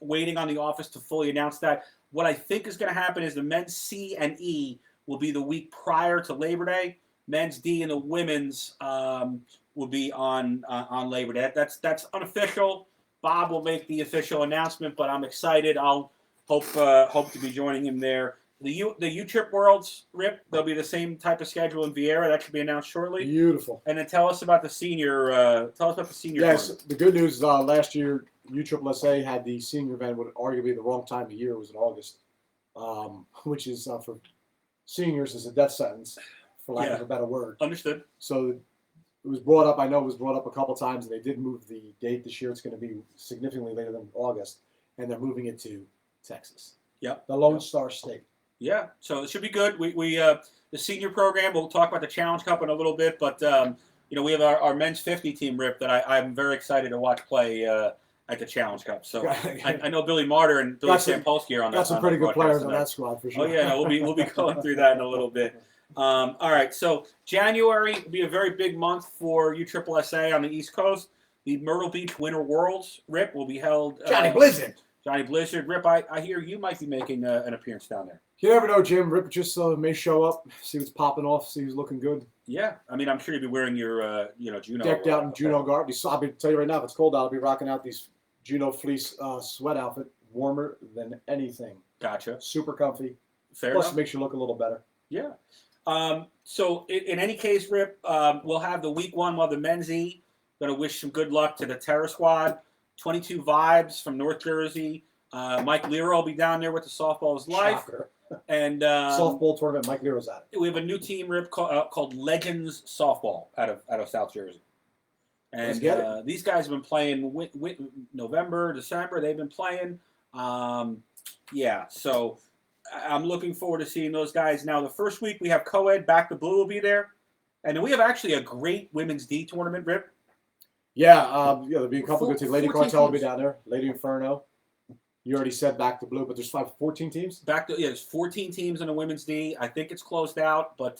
waiting on the office to fully announce that. What I think is going to happen is the men's C and E will be the week prior to Labor Day. Men's D and the women's will be on Labor Day. That's unofficial. Bob will make the official announcement, but I'm excited. I'll hope to be joining him there. The U-Trip Worlds, Rip, there'll be the same type of schedule in Vieira. That should be announced shortly. Beautiful. And then tell us about the senior. Yes, tournament. the good news is last year USSSA had the senior event, would arguably the wrong time of year. It was in August, which is for seniors is a death sentence, for lack of a better word. Understood. So it was brought up. I know it was brought up a couple times, and they did move the date this year. It's going to be significantly later than August, and they're moving it to Texas. Yep. The Lone Star State. Yeah, so it should be good. We the senior program. We'll talk about the Challenge Cup in a little bit, but we have our men's 50 team, Rip, that I'm very excited to watch play at the Challenge Cup. So I know Billy Martyr and Billy Sampolsky are on that. Got some pretty good players on that squad for sure. Oh yeah, no, we'll be going through that in a little bit. All right, so January will be a very big month for USSSA on the East Coast. The Myrtle Beach Winter Worlds, Rip, will be held. Johnny Blizzard. Johnny Blizzard. Rip, I hear you might be making an appearance down there. You never know, Jim. Rip just may show up, see what's popping off, see who's looking good. Yeah, I mean, I'm sure you'll be wearing your, Juno. Decked out in Juno garb. I'll tell you right now, if it's cold out, I'll be rocking out these Juno fleece sweat outfit, warmer than anything. Gotcha. Super comfy. Fair Plus, enough. It makes you look a little better. Yeah. So in any case, Rip, we'll have the week one. We'll have the men's E. Going to wish some good luck to the Terror Squad. 22 Vibes from North Jersey. Mike Lero will be down there with the Softball's Life. Shocker. And softball tournament, Mike Lero's at it. We have a new team, Rip, called Legends Softball out of South Jersey. And these guys have been playing November, December. They've been playing. So I'm looking forward to seeing those guys. Now, the first week we have co-ed. Back to Blue will be there. And then we have actually a great women's D tournament, Rip. Yeah, there'll be a couple good teams. Lady 14 Cartel will be teams. down there. Lady Inferno. You already said Back to Blue, but there's 14 teams? There's 14 teams in the women's D. I think it's closed out, but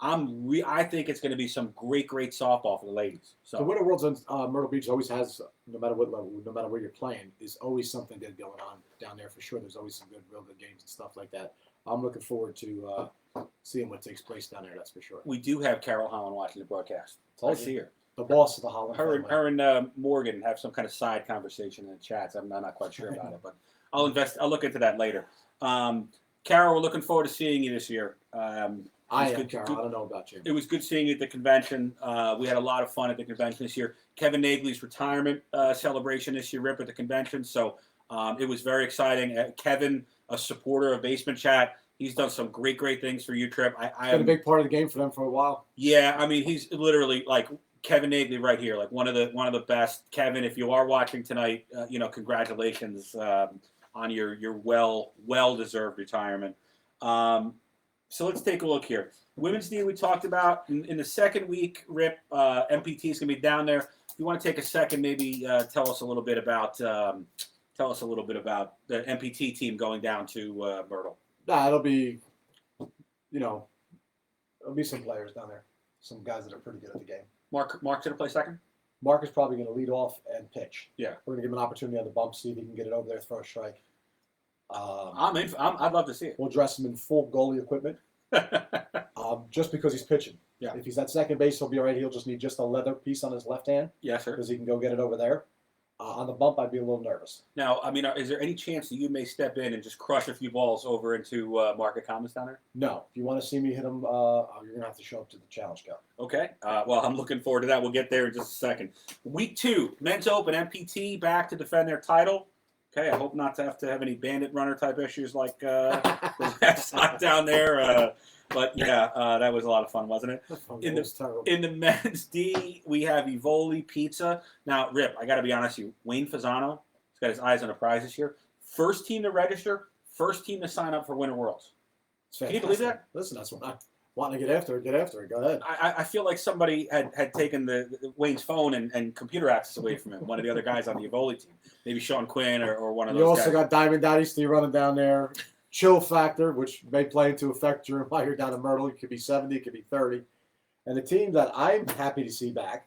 I think it's going to be some great softball for the ladies. So the Winter Worlds in Myrtle Beach always has, no matter what level, no matter where you're playing, there's always something good going on down there for sure. There's always some real good games and stuff like that. I'm looking forward to seeing what takes place down there, that's for sure. We do have Carol Holland watching the broadcast. I see her. The boss of the Holland family. Her and Morgan have some kind of side conversation in the chats. I'm not quite sure about it, but I'll look into that later. Carol, we're looking forward to seeing you this year. Carol. I don't know about you. It was good seeing you at the convention. We had a lot of fun at the convention this year. Kevin Nagley's retirement celebration this year, Rip, at the convention. So it was very exciting. Kevin, a supporter of Basement Chat, he's done some great things for U-Trip. Been a big part of the game for them for a while. Yeah, I mean, he's literally like Kevin Nagley right here, like one of the best. Kevin, if you are watching tonight, congratulations on your well-deserved retirement. So let's take a look here. Women's D we talked about. In the second week, Rip, MPT is going to be down there. If you want to take a second, maybe tell us a little bit about the MPT team going down to Myrtle. It'll be, there'll be some players down there, some guys that are pretty good at the game. Mark's going to play second? Mark is probably going to lead off and pitch. Yeah. We're going to give him an opportunity on the bump, see if he can get it over there, throw a strike. I'd love to see it. We'll dress him in full goalie equipment, just because he's pitching. Yeah. If he's at second base, he'll be all right. He'll just need just a leather piece on his left hand. Yes, sir. Because he can go get it over there. On the bump, I'd be a little nervous. Now, I mean, is there any chance that you may step in and just crush a few balls over into Market Commons down there? No. If you want to see me hit him, you're going to have to show up to the Challenge Cup. Okay. Well, I'm looking forward to that. We'll get there in just a second. Week 2, Men's Open, MPT back to defend their title. Okay, I hope not to have any bandit runner type issues like the last time down there. But yeah, that was a lot of fun, wasn't it? In the men's D, we have Evoli Pizza. Now, Rip, I got to be honest with you. Wayne Fasano has got his eyes on a prize this year. First team to register, first team to sign up for Winter Worlds. Can you believe that? Listen, that's what I want to get after it. Go ahead. I feel like somebody had taken the Wayne's phone and computer access away from him. One of the other guys on the Evoli team. Maybe Sean Quinn or one of those guys. You also got Diamond Daddy Steve running down there. Chill factor, which may play into effect during while you're down in Myrtle. It could be 70, it could be 30. And the team that I'm happy to see back,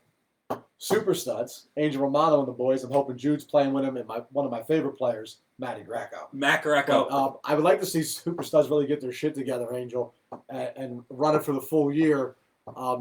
Super Studs, Angel Romano and the boys. I'm hoping Jude's playing with him and one of my favorite players, Matty Greco. Matt Greco. But, I would like to see Super Studs really get their shit together, Angel, and run it for the full year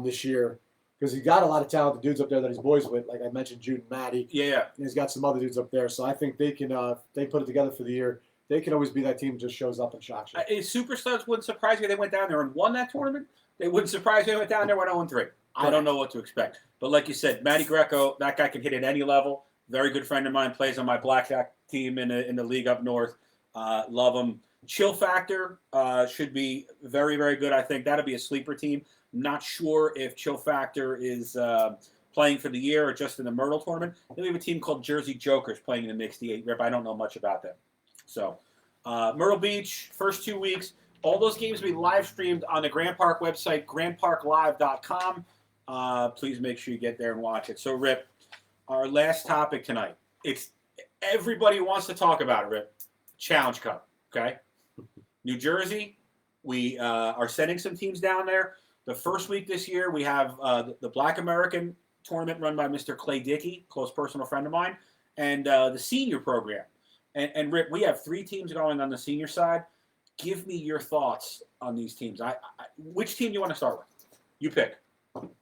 this year. Because he's got a lot of talented dudes up there that he's boys with. Like I mentioned, Jude and Matty. Yeah. And he's got some other dudes up there. So I think they can, they put it together for the year. They can always be that team that just shows up and shocks you. Super Studs wouldn't surprise me. They went down there and won that tournament. They wouldn't surprise me. They went down there and went 0-3. I don't know what to expect. But like you said, Matty Greco, that guy can hit at any level. Very good friend of mine, plays on my blackjack team in the league up north. Love him. Chill Factor should be very, very good. I think that'll be a sleeper team. Not sure if Chill Factor is playing for the year or just in the Myrtle tournament. Then we have a team called Jersey Jokers playing in the Mixed D8 Rip. I don't know much about them. So Myrtle Beach, first 2 weeks. All those games will be live streamed on the Grand Park website, grandparklive.com. Please make sure you get there and watch it. So, Rip, our last topic tonight. It's everybody wants to talk about it, Rip. Challenge Cup, okay? New Jersey, we are sending some teams down there. The first week this year, we have the Black American tournament run by Mr. Clay Dickey, close personal friend of mine, and the senior program. And Rip, we have 3 teams going on the senior side. Give me your thoughts on these teams. Which team do you want to start with? You pick. You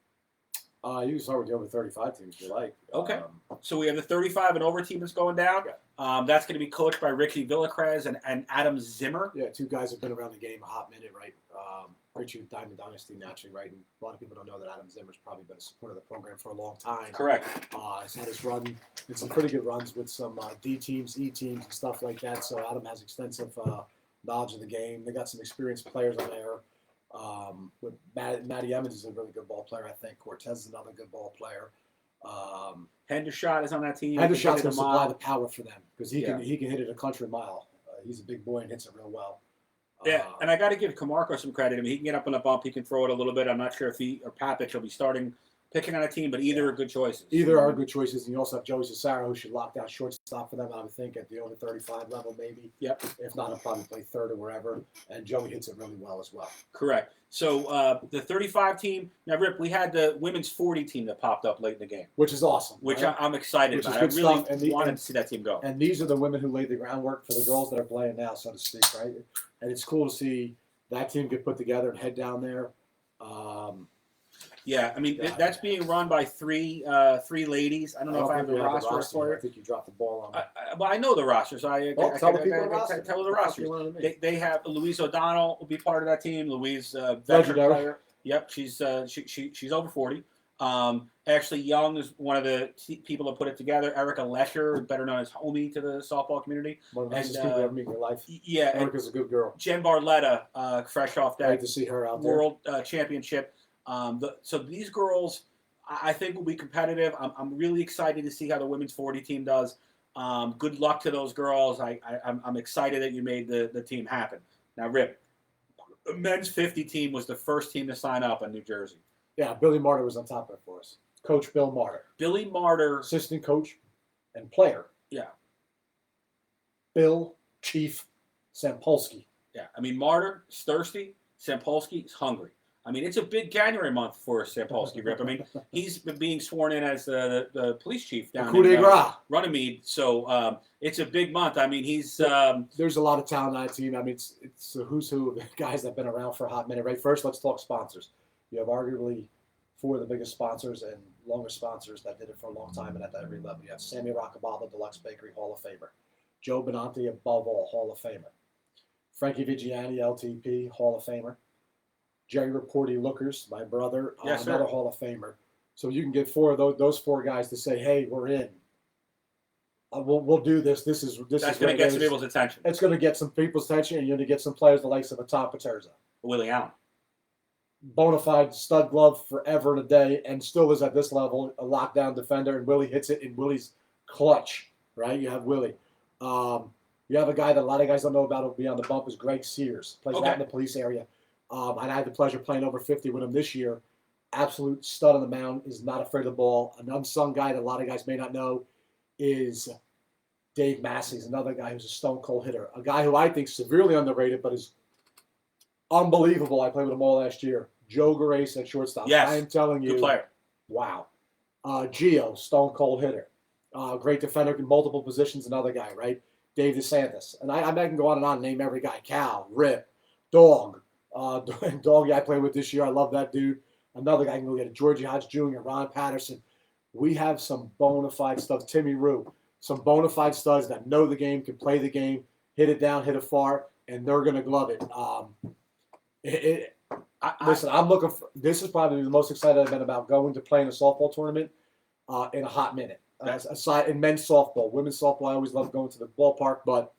can start with the over 35 teams if you like. Okay. So we have the 35 and over team that's going down. Yeah. That's going to be coached by Ricky Villacrez and Adam Zimmer. Yeah, 2 guys have been around the game a hot minute, right? Richie Diamond Dynasty, naturally, right? And a lot of people don't know that Adam Zimmer's probably been a supporter of the program for a long time. Correct. He's had his run, did some pretty good runs with some D teams, E teams, and stuff like that. So Adam has extensive knowledge of the game. They got some experienced players on there. With Matty Emmons is a really good ball player, I think. Cortez is another good ball player. Hendershot is on that team. Hendershot's going to supply the power for them because he Yeah. can hit it a country mile. He's a big boy and hits it real well. Yeah, and I got to give Camargo some credit. I mean, he can get up on the bump. He can throw it a little bit. I'm not sure if he or Papich will be picking on a team, but either are good choices. Either are good choices. And you also have Joey Cesaro, who should lock down shortstop for them, I would think, at the over 35 level, maybe. Yep. If not, he'll probably play third or wherever. And Joey hits it really well as well. Correct. So the 35 team, now, Rip, we had the women's 40 team that popped up late in the game. Which is awesome. Which right? I'm excited Which about. is I good really stuff. wanted to see that team go. And these are the women who laid the groundwork for the girls that are playing now, so to speak, right? And it's cool to see that team get put together and head down there. Yeah, I mean, that's being run by three ladies. I don't know if I have the roster for I it. think you dropped the ball on that. Well, I know the roster, so I Tell tell the roster. They have Louise O'Donnell will be part of that team. Louise, veteran Legendary. player. Yep, she's over 40. Ashley Young is one of the people that put it together. Erica Lesher, better known as Homie to the softball community. One of the nicest people you ever meet in your life. Yeah, Erica's a good girl. Jen Barletta, fresh off that Great to see her out there. World Championship. So these girls, I think, will be competitive. I'm really excited to see how the women's 40 team does. Good luck to those girls. I'm excited that you made the team happen. Now, Rip, the men's 50 team was the first team to sign up in New Jersey. Yeah, Billy Martyr was on top of it for us. Coach Bill Martyr. Billy Martyr. Assistant coach and player. Yeah. Bill Chief Sampolsky. Yeah. I mean, Martyr is thirsty. Sampolsky is hungry. I mean, it's a big January month for Sampolsky, Rip. I mean, he's been being sworn in as the police chief down in Runnymede. So it's a big month. I mean, he's there's a lot of talent on that team. I mean, it's a who's who of the guys that have been around for a hot minute. Right. First, let's talk sponsors. You have arguably 4 of the biggest sponsors and longest sponsors that did it for a long time and at every level. You have Sammy Rockaballa, Deluxe Bakery, Hall of Famer. Joe Benanti, above all, Hall of Famer. Frankie Vigiani, LTP, Hall of Famer. Jerry Raporti Lookers, my brother, another Hall of Famer. So you can get 4 of those 4 guys to say, "Hey, we're in. We'll do this. This is that's going to get some people's attention. It's going to get some people's attention, and you're going to get some players the likes of a Tom Paterza, Willie Allen, bona fide stud glove forever and a day, and still is at this level a lockdown defender. And Willie hits it in Willie's clutch. Right? You have Willie. You have a guy that a lot of guys don't know about. Will be on the bump is Greg Sears. Plays out in the police area. And I had the pleasure of playing over 50 with him this year. Absolute stud on the mound, is not afraid of the ball. An unsung guy that a lot of guys may not know is Dave Massey. He's another guy who's a stone cold hitter. A guy who I think is severely underrated, but is unbelievable. I played with him all last year. Joe Garace at shortstop. Yes. I am telling you. Good player. Wow. Gio, stone cold hitter. Great defender in multiple positions. Another guy, right? Dave DeSantis. And I can go on and name every guy. Cal, Rip, Dog. Doggy I played with this year. I love that dude. Another guy can go get it. Georgie Hodge Jr., Ron Patterson. We have some bona fide stuff. Timmy Rue. Some bona fide studs that know the game, can play the game, hit it down, hit it far, and they're going to glove it. Listen, I'm looking for. This is probably the most excited I've been about going to play in a softball tournament in a hot minute. Aside in men's softball, women's softball, I always love going to the ballpark, but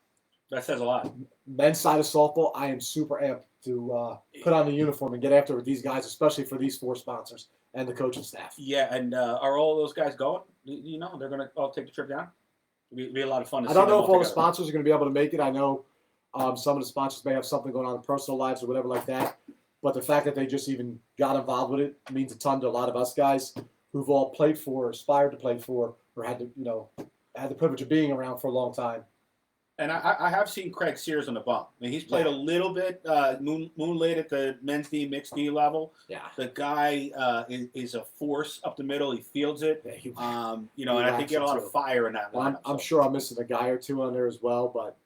that says a lot. Men's side of softball, I am super amped to put on the uniform and get after it with these guys, especially for these 4 sponsors and the coaching staff. Yeah, and are all those guys going? You know, they're going to all take the trip down? It'll be a lot of fun to see. I don't know if all the sponsors are going to be able to make it. I know some of the sponsors may have something going on in personal lives or whatever like that. But the fact that they just even got involved with it means a ton to a lot of us guys who've all played for, aspired to play for, or had the privilege of being around for a long time. And I have seen Craig Sears on the bump. I mean, he's played a little bit moonlit at the men's D, mixed D level. Yeah. The guy is a force up the middle. He fields it. Yeah, and I think he had a lot of fire in that lineup. I'm sure I'm missing a guy or two on there as well, but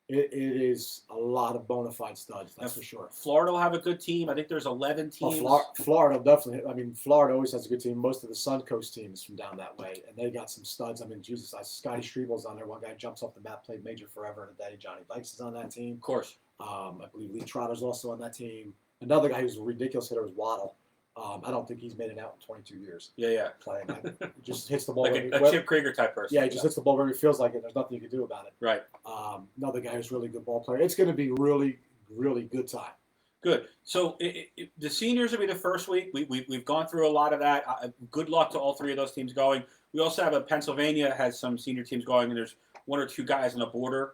it is a lot of bona fide studs, that's for sure. Florida will have a good team. I think there's 11 teams. Florida definitely. I mean, Florida always has a good team. Most of the Suncoast teams from down that way, and they got some studs. I mean, Jesus, Scotty Strebel's on there. One guy jumps off the map, played major forever in a day. Johnny Dykes is on that team. Of course. I believe Lee Trotter's also on that team. Another guy who's a ridiculous hitter is Waddle. I don't think he's made it out in 22 years. Yeah. Playing. He just hits the ball. Like a Chip Krieger type person. Yeah, he just hits the ball wherever he feels like it. There's nothing you can do about it. Right. Another guy who's a really good ball player. It's going to be really, really good time. Good. So the seniors will be the first week. We've gone through a lot of that. Good luck to all 3 of those teams going. We also have Pennsylvania has some senior teams going, and there's 1 or 2 guys on the border.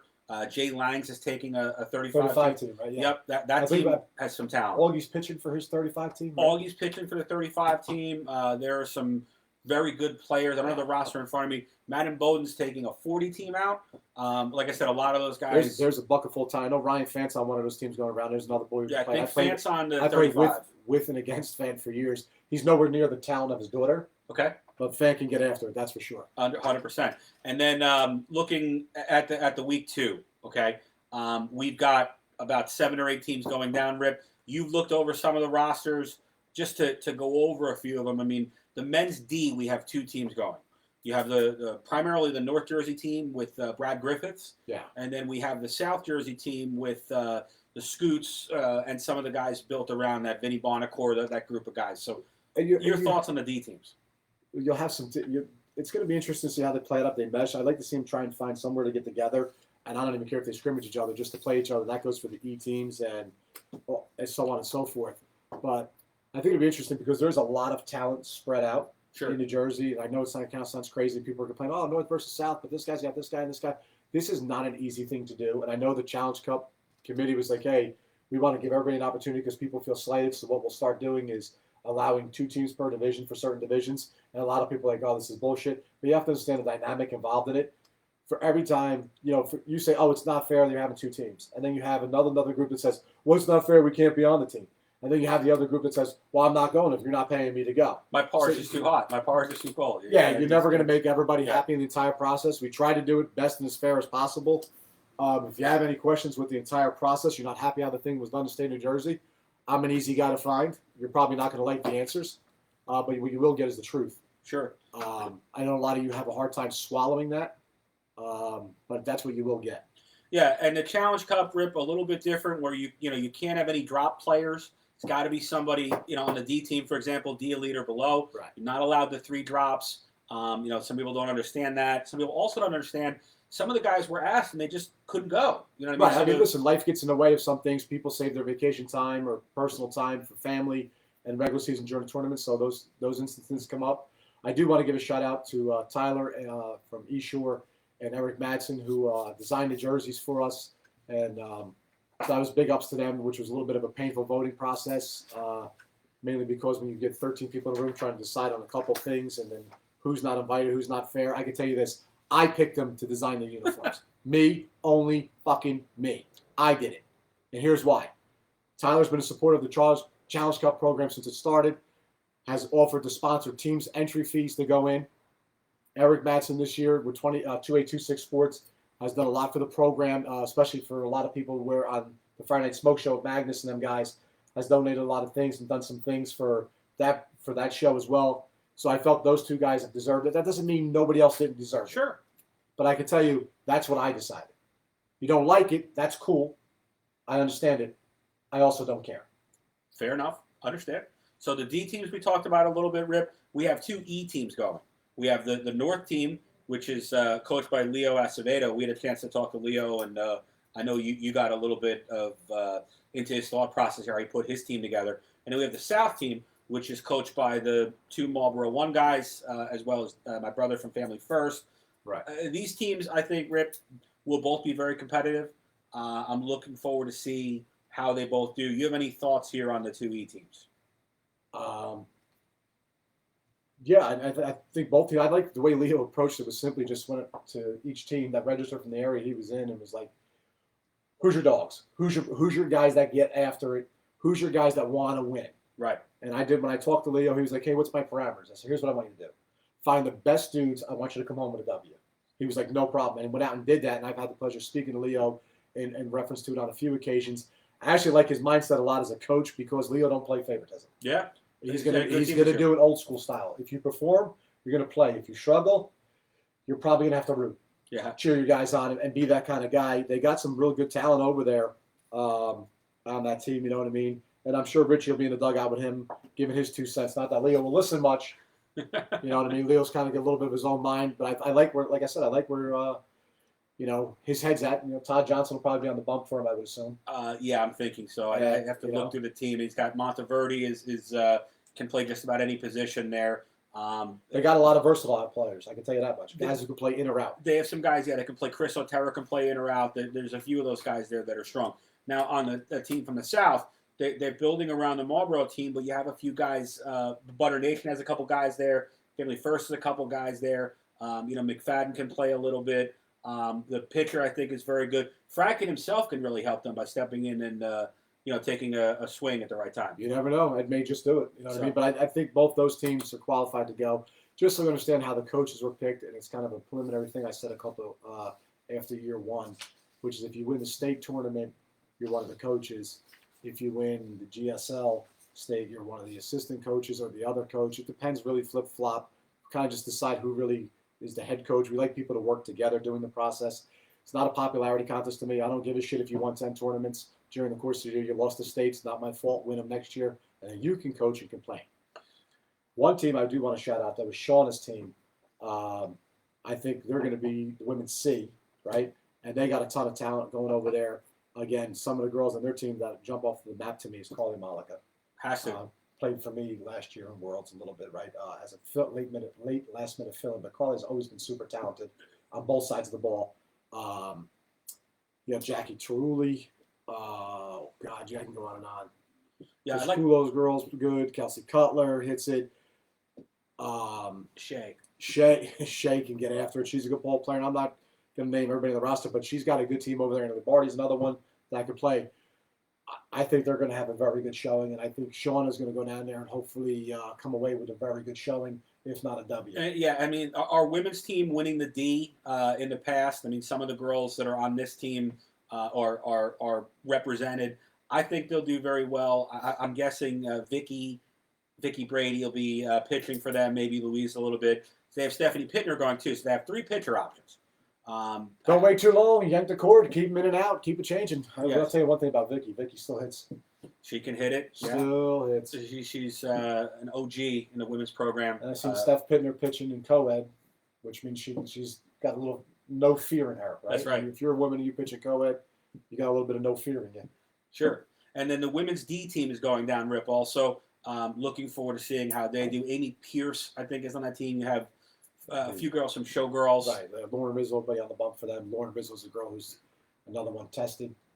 Jay Langs is taking a 35 team, right? Yeah. Yep, that team has some talent. Augie's pitching for his 35 team. Right? Augie's pitching for the 35 team. There are some very good players. I don't have the roster in front of me. Madden Bowden's taking a 40 team out. Like I said, a lot of those guys. There's a bucket full time. I know Ryan Fant's on one of those teams going around. There's another boy. Yeah, I think Fant's on the 35. I played with and against Fant for years. He's nowhere near the talent of his daughter. Okay. But Fant can get after it, that's for sure. 100%. And then looking at the week 2, okay, we've got about 7 or 8 teams going down, Rip. You've looked over some of the rosters just to go over a few of them. I mean, the men's D, we have 2 teams going. You have the primarily the North Jersey team with Brad Griffiths. Yeah. And then we have the South Jersey team with the Scoots and some of the guys built around that Vinny Bonacore, that group of guys. So your thoughts on the D teams? You'll have some. It's going to be interesting to see how they play it up. They mesh. I'd like to see them try and find somewhere to get together. And I don't even care if they scrimmage each other, just to play each other. That goes for the E teams and so on and so forth. But I think it'll be interesting because there's a lot of talent spread out in New Jersey. I know it kind of sounds crazy. People are complaining, oh, North versus South, but this guy's got this guy and this guy. This is not an easy thing to do. And I know the Challenge Cup committee was like, hey, we want to give everybody an opportunity because people feel slighted. So what we'll start doing is allowing 2 teams per division for certain divisions. And a lot of people are like, oh, this is bullshit. But you have to understand the dynamic involved in it. For every time, you say, oh, it's not fair, you're having 2 teams. And then you have another group that says, well, it's not fair, we can't be on the team. And then you have the other group that says, well, I'm not going if you're not paying me to go. My porridge is too hot. My porridge is too cold. You're never going to make everybody happy in the entire process. We try to do it best and as fair as possible. If you have any questions with the entire process, you're not happy how the thing was done in the state of New Jersey, I'm an easy guy to find. You're probably not going to like the answers, but what you will get is the truth. Sure. I know a lot of you have a hard time swallowing that, but that's what you will get. Yeah, and the Challenge Cup, Rip, a little bit different where you can't have any drop players. It's got to be somebody, on the D team, for example, D elite or below. Right. You're not allowed the 3 drops. Some people don't understand that. Some people also don't understand. Some of the guys were asked and they just couldn't go. You know what I mean? Right. I mean, listen, life gets in the way of some things. People save their vacation time or personal time for family and regular season during tournaments. So those instances come up. I do want to give a shout out to Tyler from East Shore and Eric Madsen, who designed the jerseys for us. And so I was big ups to them, which was a little bit of a painful voting process, mainly because when you get 13 people in a room trying to decide on a couple things and then who's not invited, who's not fair. I can tell you this. I picked them to design the uniforms. Me, only fucking me. I did it. And here's why. Tyler's been a supporter of the Challenge Cup program since it started, has offered to sponsor teams' entry fees to go in. Eric Madsen this year with 2826 Sports has done a lot for the program, especially for a lot of people who were on the Friday Night Smoke Show with Magnus and them guys, has donated a lot of things and done some things for that show as well. So I felt those 2 guys have deserved it. That doesn't mean nobody else didn't deserve it. Sure. But I can tell you, that's what I decided. You don't like it, that's cool. I understand it. I also don't care. Fair enough. Understand. So the D teams we talked about a little bit, Rip. We have two E teams going. We have the North team, which is coached by Leo Acevedo. We had a chance to talk to Leo, and I know you got a little bit of into his thought process here. How he put his team together. And then we have the South team, which is coached by the two Marlboro One guys, as well as my brother from Family First. Right. These teams, I think, Rip, will both be very competitive. I'm looking forward to see how they both do. You have any thoughts here on the two E teams? Yeah, I think both teams. I like the way Leo approached it. Was simply just went to each team that registered from the area he was in and was like, "Who's your dogs? Who's your guys that get after it? Who's your guys that want to win?" Right. And I did when I talked to Leo. He was like, "Hey, what's my parameters?" I said, "Here's what I want you to do. Find the best dudes. I want you to come home with a W." He was like, "No problem," and went out and did that. And I've had the pleasure of speaking to Leo in reference to it on a few occasions. I actually like his mindset a lot as a coach because Leo don't play favoritism. Yeah. He's gonna do it old school style. If you perform, you're gonna play. If you struggle, you're probably gonna have to root. Yeah. Cheer your guys on and be that kind of guy. They got some real good talent over there on that team. You know what I mean? And I'm sure Richie will be in the dugout with him, giving his 2 cents. Not that Leo will listen much. You know what I mean? Leo's kind of got a little bit of his own mind, but I like where, like I said, I like where his head's at. Todd Johnson will probably be on the bump for him, I would assume. Yeah, I'm thinking so. I have to look through the team. He's got Monteverde can play just about any position there. They got a lot of versatile players. I can tell you that much. Guys who can play in or out. They have some guys, that can play. Chris Otero can play in or out. There's a few of those guys there that are strong. Now, on the team from the South, they're building around the Marlboro team, but you have a few guys. Butter Nation has a couple guys there. Family First has a couple guys there. McFadden can play a little bit. The pitcher, I think, is very good. Fracken himself can really help them by stepping in and taking a swing at the right time. You never know. It may just do it. You know what I mean? But I think both those teams are qualified to go. Just so we understand how the coaches were picked, and it's kind of a preliminary thing I said a couple after year one, which is if you win the state tournament, you're one of the coaches. If you win the GSL state, you're one of the assistant coaches or the other coach. It depends, really flip-flop. Kind of just decide who really is the head coach. We like people to work together during the process. It's not a popularity contest to me. I don't give a shit if you won 10 tournaments during the course of the year. You lost the states, not my fault. Win them next year, and then you can coach and complain. One team I do want to shout out, that was Shauna's team. I think they're going to be the women's C, right? And they got a ton of talent going over there. Again, some of the girls on their team that jump off the map to me is Carly Malika. Has to. Played for me last year in Worlds a little bit, right? As a late last minute fill-in, but Carly's always been super talented on both sides of the ball. You have Jackie Teruli. Oh God, I can go on and on. Yeah, I like those girls. Good. Kelsey Cutler hits it. Shay can get after it. She's a good ball player. And I'm not going to name everybody on the roster, but she's got a good team over there. And Barty's another one that could play. I think they're going to have a very good showing, and I think Shauna's going to go down there and hopefully come away with a very good showing, if not a W. Yeah, I mean, our women's team winning the D in the past. I mean, some of the girls that are on this team are represented. I think they'll do very well. I'm guessing Vicky Brady will be pitching for them, maybe Louise a little bit. So they have Stephanie Pittner going too, so they have 3 pitcher options. Don't wait too long. Yank the cord. Keep them in and out. Keep it changing. I'll tell you one thing about Vicky. Vicky still hits. She can hit it. Still hits. She's an OG in the women's program. And I've seen Steph Pittner pitching in co-ed, which means she's got a little no fear in her. Right? That's right. If you're a woman and you pitch in co-ed, you got a little bit of no fear in you. Sure. And then the women's D team is going down, Rip, also. Looking forward to seeing how they do. Amy Pierce, I think, is on that team. You have a few girls from Showgirls. Right. Lauren Rizzo will be on the bump for them. Lauren Rizzo is a girl who's another one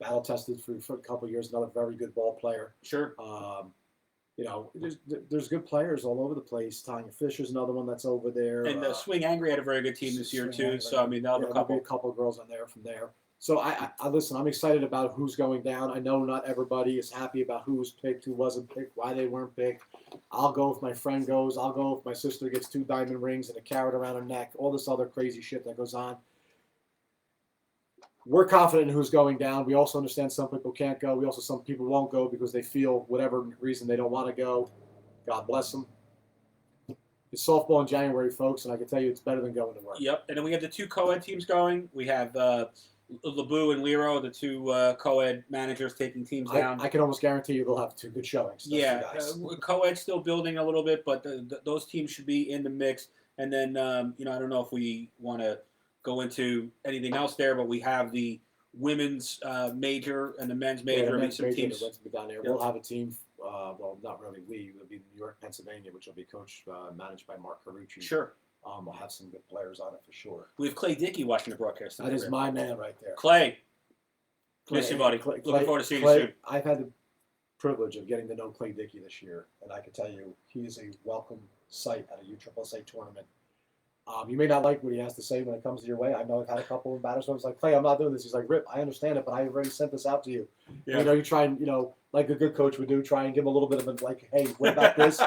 battle tested for a couple of years. Another very good ball player. Sure. There's good players all over the place. Tanya Fisher's another one that's over there. And Swing Angry had a very good team this year too. So I mean, they'll have a couple of girls on there from there. So I listen. I'm excited about who's going down. I know not everybody is happy about who was picked, who wasn't picked, why they weren't picked. I'll go if my friend goes. I'll go if my sister gets 2 diamond rings and a carrot around her neck. All this other crazy shit that goes on. We're confident in who's going down. We also understand some people can't go. Some people won't go because they feel whatever reason they don't want to go. God bless them. It's softball in January, folks, and I can tell you it's better than going to work. Yep. And then we have the 2 co-ed teams going. We have LeBou and Lero, the two co-ed managers taking teams down. I can almost guarantee you they'll have two good showings. Yeah, co-ed's still building a little bit, but those teams should be in the mix. And then, I don't know if we want to go into anything else there, but we have the women's major and the men's major. Yeah, the men's some major teams will be down there. Yeah. We'll have a team. Well, not really. It'll be New York, Pennsylvania, which will be coached, managed by Mark Carucci. Sure. We'll have some good players on it for sure. We have Clay Dickey watching the broadcast tonight. That is my man right there. Clay. Miss you, buddy. Looking forward to seeing you soon. I've had the privilege of getting to know Clay Dickey this year, and I can tell you he is a welcome sight at a USSSA tournament. You may not like what he has to say when it comes to your way. I know I've had a couple of batters where it's like, Clay, I'm not doing this. He's like, Rip, I understand it, but I already sent this out to you. Yeah. You try and, like a good coach would do, try and give him a little bit of like, hey, what about this?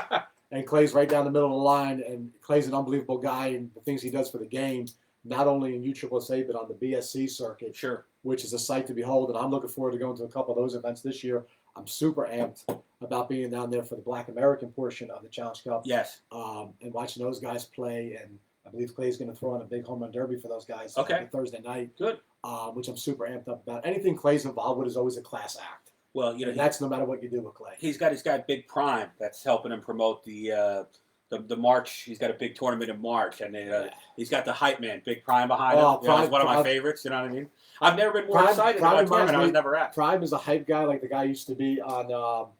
And Clay's right down the middle of the line, and Clay's an unbelievable guy, and the things he does for the game, not only in USSSA, but on the BSC circuit, sure, which is a sight to behold. And I'm looking forward to going to a couple of those events this year. I'm super amped about being down there for the Black American portion of the Challenge Cup. Yes. And watching those guys play, and I believe Clay's going to throw in a big home run derby for those guys okay. Thursday night. Good. Which I'm super amped up about. Anything Clay's involved with is always a class act. Well, that's no matter what you do with Clay. He's got Big Prime that's helping him promote the March. He's got a big tournament in March, and he's got the hype man, Big Prime, behind him. He's one of my favorites. You know what I mean? I've never been more excited about a tournament I was never at. Prime is a hype guy, like the guy used to be on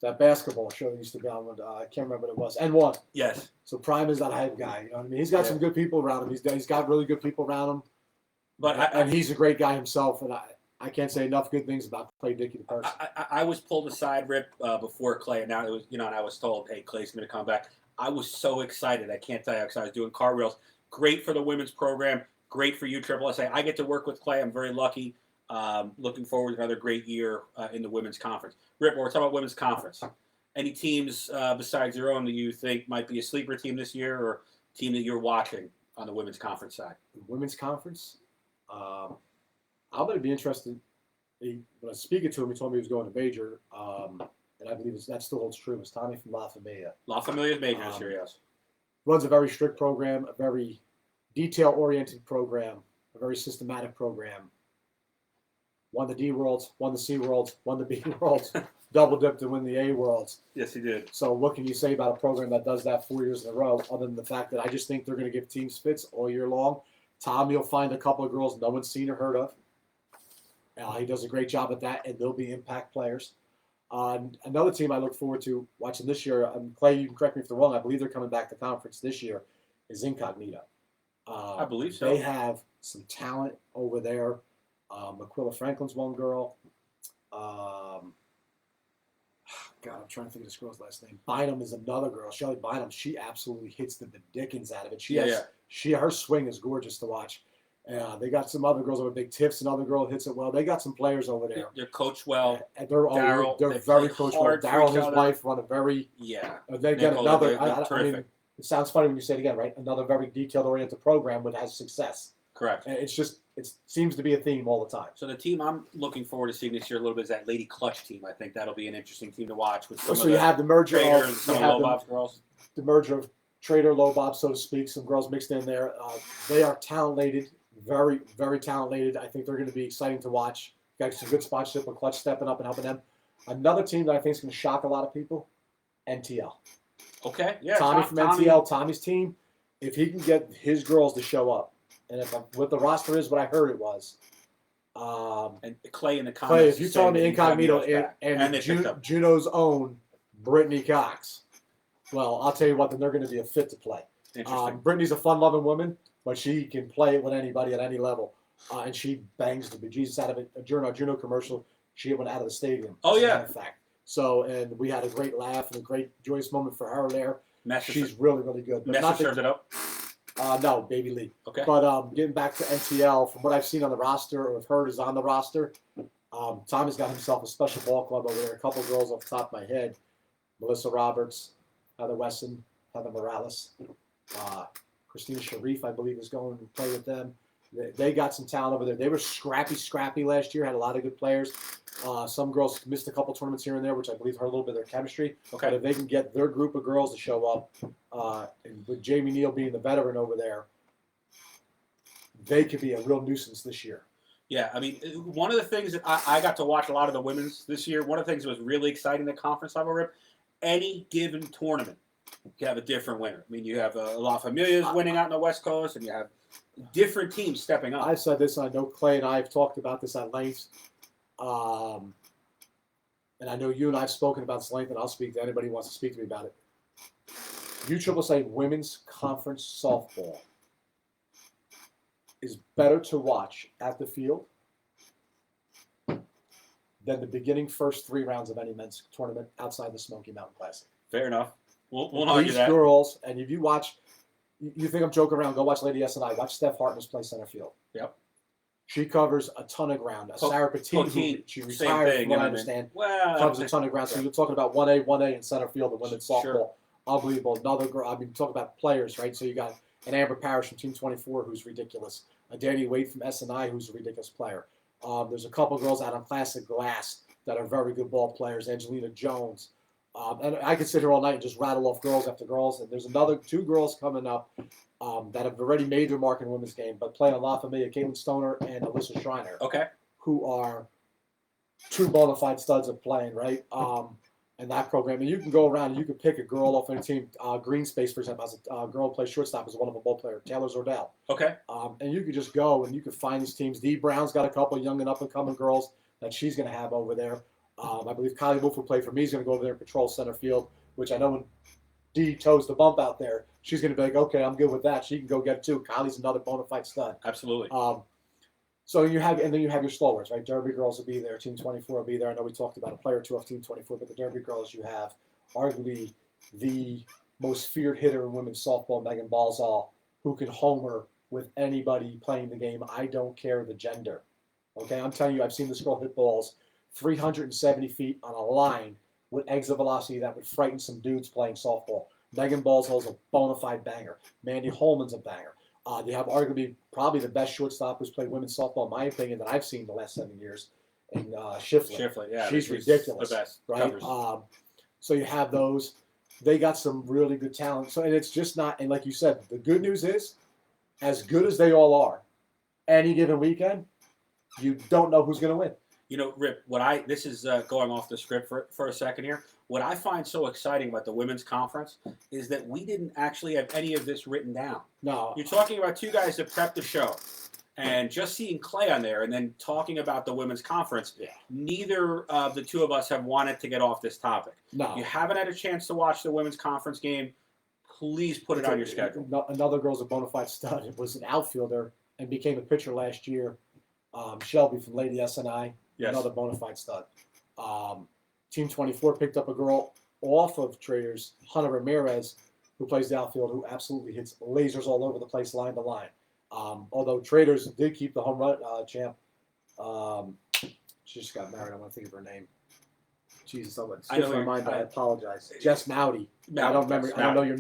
that basketball show that used to be on. I can't remember what it was. N1. Yes. So Prime is that hype guy. You know what I mean? He's got some good people around him. He's got really good people around him. But he's a great guy himself, and I can't say enough good things about Clay Dickey, the person. I was pulled aside, Rip, before Clay, and now it was, and I was told, hey, Clay's going to come back. I was so excited. I can't tell you because I was doing cartwheels. Great for the women's program. Great for USSSA. I get to work with Clay. I'm very lucky. Looking forward to another great year in the women's conference. Rip, we're talking about women's conference. Any teams besides your own that you think might be a sleeper team this year, or team that you're watching on the women's conference side? The women's conference? I'm going to be interested. When I was speaking to him, he told me he was going to major, and I believe that still holds true. It's Tommy from La Familia. La Familia's major this year, yes. Runs a very strict program, a very detail-oriented program, a very systematic program. Won the D Worlds, won the C Worlds, won the B Worlds, double dipped to win the A Worlds. Yes, he did. So what can you say about a program that does that 4 years in a row, other than the fact that I just think they're going to give teams fits all year long. Tommy will find a couple of girls no one's seen or heard of. He does a great job at that, and they'll be impact players. Another team I look forward to watching this year, Clay, you can correct me if I'm wrong, I believe they're coming back to conference this year, is Incognito. I believe so. They have some talent over there. Aquila Franklin's one girl. God, I'm trying to think of this girl's last name. Bynum is another girl. Shelly Bynum, she absolutely hits the dickens out of it. Her swing is gorgeous to watch. They got some other girls over big tips. Another girl hits it well. They got some players over there. They're coached well. And they're very coached well. Daryl and his wife run a very They get another. I mean, it sounds funny when you say it again, right? Another very detailed-oriented program that has success. Correct. And it seems to be a theme all the time. So the team I'm looking forward to seeing this year a little bit is that Lady Clutch team. I think that'll be an interesting team to watch. With some you have the merger of girls. The merger of Trader, Lobob, so to speak. Some girls mixed in there. They are talented, very, very talented. I think they're going to be exciting to watch. Got some good sponsorship with Clutch stepping up and helping them. Another team that I think is going to shock a lot of people, NTL. Okay, yeah. Tommy from NTL, Tommy's team. If he can get his girls to show up, and if what the roster is, what I heard it was. And Clay in the comments. Clay, if you tell me Incognito and Juno's own Brittany Cox, well, I'll tell you what, then they're going to be a fit to play. Interesting. Brittany's a fun-loving woman, but she can play it with anybody at any level. And she bangs the bejesus out of it. During our Juno commercial, she went out of the stadium. Oh, yeah. In fact. So, and we had a great laugh and a great joyous moment for her there. Messer, she's really, really good. But Messer served it up? No, Baby Lee. Okay. But getting back to NTL, from what I've seen on the roster or have heard is on the roster, Tommy's got himself a special ball club over there. A couple girls off the top of my head. Melissa Roberts, Heather Wesson, Heather Morales. Christina Sharif, I believe, is going to play with them. They got some talent over there. They were scrappy last year, had a lot of good players. Some girls missed a couple tournaments here and there, which I believe hurt a little bit of their chemistry. Okay. But if they can get their group of girls to show up, and with Jamie Neal being the veteran over there, they could be a real nuisance this year. Yeah, I mean, one of the things that I got to watch a lot of the women's this year, one of the things that was really exciting, the conference level, Rip, any given tournament, you have a different winner. I mean, you have La Familia's winning out in the West Coast, and you have different teams stepping up. I've said this, and I know Clay and I have talked about this at length. And I know you and I have spoken about this at length, and I'll speak to anybody who wants to speak to me about it. USSSA Women's Conference Softball is better to watch at the field than the beginning first 3 rounds of any men's tournament outside the Smoky Mountain Classic. Fair enough. We'll argue that. These girls, and if you watch, you think I'm joking around, go watch Lady S&I. Watch Steph Hartness play center field. Yep. She covers a ton of ground. Sarah Petit, she retired, from what I understand, covers a ton of ground. So you're talking about 1A in center field, the women's softball. Sure. Unbelievable. Another girl, I mean, talk about players, right? So you got an Amber Parrish from Team 24 who's ridiculous. A Danny Wade from S&I who's a ridiculous player. There's a couple girls out on Classic Glass that are very good ball players. Angelina Jones. And I could sit here all night and just rattle off girls after girls. And there's another 2 girls coming up that have already made their mark in the women's game, but play on La Familia, Caitlin Stoner and Alyssa Schreiner. Okay. Who are true bona fide studs of playing, right? In that program. And you can go around and you can pick a girl off any team. Green Space, for example, has a girl who plays shortstop as one of a ball player, Taylor Zordell. Okay. And you could just go and you could find these teams. Dee Brown's got a couple of young and up-and-coming girls that she's going to have over there. I believe Kylie Wolf, who played for me, is going to go over there and patrol center field, which I know when Dee toes the bump out there, she's going to be like, okay, I'm good with that. She can go get it too. Kylie's another bona fide stud. Absolutely. So you have, and then you have your slowers, right? Derby girls will be there. Team 24 will be there. I know we talked about a player or 2 off Team 24, but the Derby girls you have arguably the most feared hitter in women's softball, Megan Balzall, who can homer with anybody playing the game. I don't care the gender. Okay, I'm telling you, I've seen this girl hit balls 370 feet on a line with exit velocity that would frighten some dudes playing softball. Megan Balzall's a bona fide banger. Mandy Holman's a banger. They have arguably probably the best shortstop who's played women's softball, in my opinion, that I've seen the last 7 years. And Shiflett. Shiflett, yeah. She's ridiculous. The best. Right? So you have those. They got some really good talent. So, and it's just not, and like you said, the good news is, as good as they all are, any given weekend, you don't know who's going to win. You know, Rip, this is going off the script for a second here. What I find so exciting about the women's conference is that we didn't actually have any of this written down. No. You're talking about 2 guys that prepped the show. And just seeing Clay on there and then talking about the women's conference, neither of the 2 of us have wanted to get off this topic. No. If you haven't had a chance to watch the women's conference game, please put it on your schedule. Another girl's a bona fide stud. It was an outfielder and became a pitcher last year. Shelby from Lady S&I. Yes. Another bona fide stud. Team 24 picked up a girl off of Traders, Hunter Ramirez, who plays the outfield, who absolutely hits lasers all over the place, line to line. Although Traders did keep the home run champ. She just got married. I want to think of her name. Jesus, I know my mind. I apologize. Jess Mowdy. I don't remember. I don't know your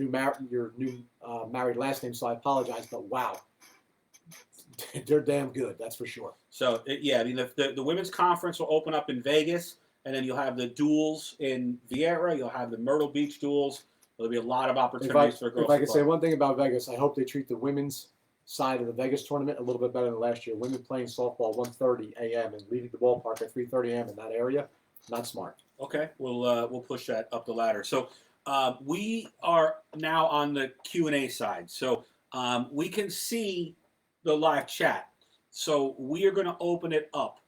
new married last name, so I apologize. But wow, they're damn good. That's for sure. So I mean, the women's conference will open up in Vegas, and then you'll have the duels in Vieira. You'll have the Myrtle Beach duels. There'll be a lot of opportunities for girls. If I could say one thing about Vegas, I hope they treat the women's side of the Vegas tournament a little bit better than last year. Women playing softball 1:30 a.m. and leaving the ballpark at 3:30 a.m. in that area, not smart. Okay, we'll push that up the ladder. So we are now on the Q&A side. So we can see the live chat. So we are going to open it up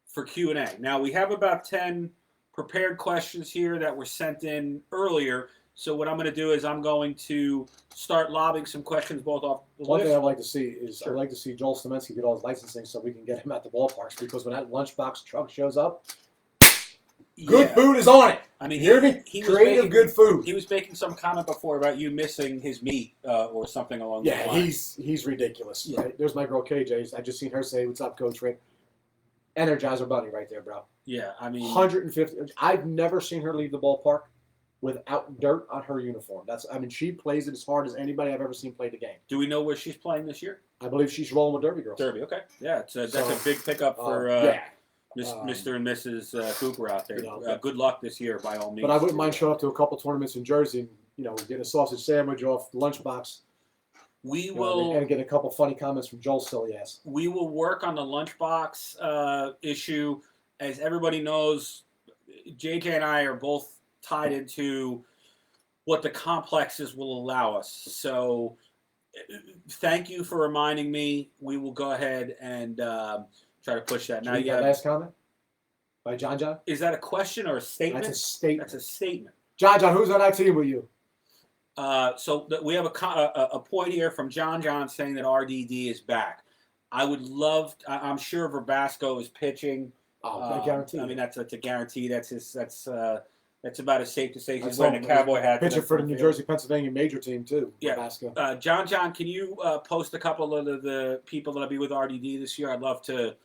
for Q&A. Now we have about 10 prepared questions here that were sent in earlier. So what I'm going to do is I'm going to start lobbing some questions both off the One list. thing I'd like to see is I'd like to see Joel Stemensky get all his licensing so we can get him at the ballparks, because when that lunchbox truck shows up, good food is on it. I mean, you hear me? Creative good food. He was making some comment before about you missing his meat or something along those lines. He's ridiculous. Yeah. Right? There's my girl KJ. I just seen her say, "What's up, Coach Rick?" Energizer Bunny right there, bro. Yeah, I mean, 150. I've never seen her leave the ballpark without dirt on her uniform. She plays it as hard as anybody I've ever seen play the game. Do we know where she's playing this year? I believe she's rolling with Derby girls. Derby, okay. Yeah, that's a big pickup for Mr. and Mrs. Cooper out there. Good luck this year, by all means. But I wouldn't mind showing up to a couple tournaments in Jersey and, getting a sausage sandwich off the lunchbox We You know what I mean? will And get a couple funny comments from Joel silly ass. we will work on the lunchbox issue. As everybody knows, JJ and I are both tied into what the complexes will allow us. So thank you for reminding me. We will go ahead and try to push that. Now, Read that last comment by John John. Is that a question or a statement? That's a statement. That's a statement. John John, who's on that team with you? So we have a point here from John John saying that RDD is back. I would love. I'm sure Verbasco is pitching. Oh, I guarantee. I mean, that's a guarantee. That's about as safe to say he's That's wearing a cowboy hat. Pitcher for the New Jersey, Pennsylvania major team too. Yeah. Verbasco. John, can you post a couple of the people that'll be with RDD this year? I'd love to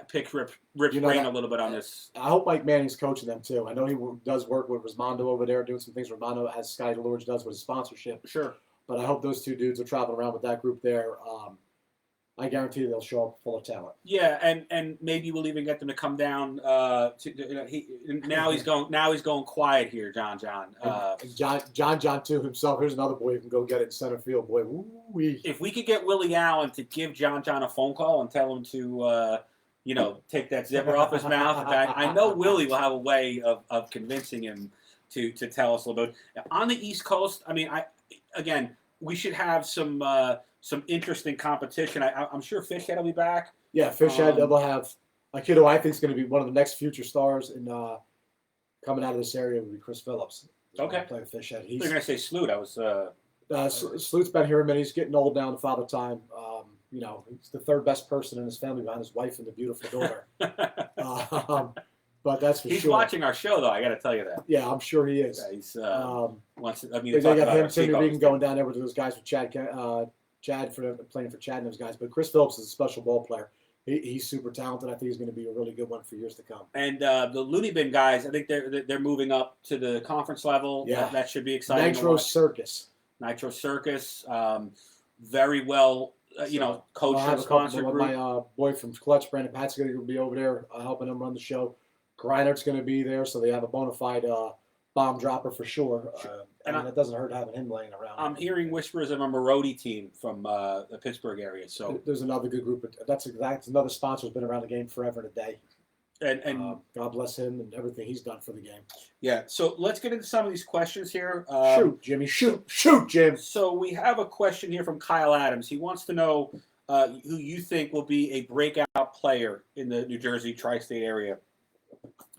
pick Rip's brain a little bit on this. I hope Mike Manning's coaching them too. I know he does work with Rosmondo over there, doing some things Rosmondo, as Scotty DeLorge does with his sponsorship. Sure. But I hope those two dudes are traveling around with that group there. I guarantee they'll show up full of talent. Yeah, and maybe we'll even get them to come down. Now he's going quiet here, John. And John too himself. Here's another boy who can go get it in center field. Boy, woo-wee. If we could get Willie Allen to give John a phone call and tell him to, take that zipper off his mouth. I know Willie will have a way of convincing him to tell us a little bit. On the East Coast, I mean, we should have some interesting competition. I'm sure Fishhead will be back. Yeah, Fishhead. They'll have a kid who I think is going to be one of the next future stars in coming out of this area will be Chris Phillips. Okay. Playing Fishhead. You're going to say Sloot. I was. Sloot's been here a minute. He's getting old now, the father time. He's the third best person in his family behind his wife and the beautiful daughter. But that's for sure. He's watching our show, though. I got to tell you that. Yeah, I'm sure he is. Yeah, he's they got him, Timmy Regan going down there with those guys with Chad for playing for Chad and those guys. But Chris Phillips is a special ball player. He's super talented. I think he's going to be a really good one for years to come. And the Looney Bin guys, I think they're moving up to the conference level. Yeah, that should be exciting. Nitro Circus, very well. Coach and sponsor group. My boy from Clutch, Brandon Pat's going to be over there helping them run the show. Greinert's going to be there, so they have a bona fide bomb dropper for sure. And it doesn't hurt having him laying around. I'm hearing whispers of a Marody team from the Pittsburgh area. So there's another good group. That's another sponsor who's been around the game forever and a day. And God bless him and everything he's done for the game. Yeah. So let's get into some of these questions here. Shoot, Jimmy. Shoot, Jim. So we have a question here from Kyle Adams. He wants to know who you think will be a breakout player in the New Jersey tri-state area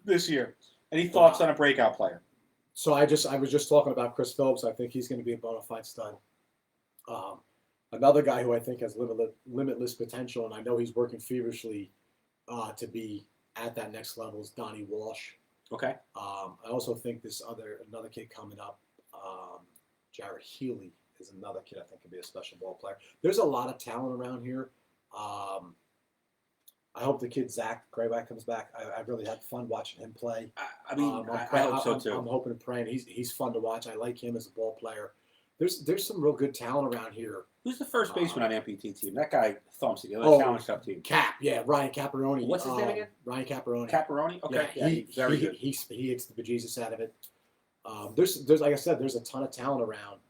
this year. Any thoughts on a breakout player? So I was just talking about Chris Phillips. I think he's going to be a bona fide stud. Another guy who I think has limitless potential, and I know he's working feverishly to be at that next level, is Donnie Walsh. Okay. I also think another kid coming up, Jared Healy, is another kid I think can be a special ball player. There's a lot of talent around here. I hope the kid Zach Grayback comes back. I really had fun watching him play. I hope so too. I'm hoping and praying. He's fun to watch. I like him as a ball player. There's some real good talent around here. Who's the first baseman on MPT team? That guy thumps it. The Challenge Cup team. Ryan Caparoni. What's his name again? Ryan Caparoni. Caparoni? Okay. Yeah, he's very good. He hits the bejesus out of it. There's like I said, there's a ton of talent around.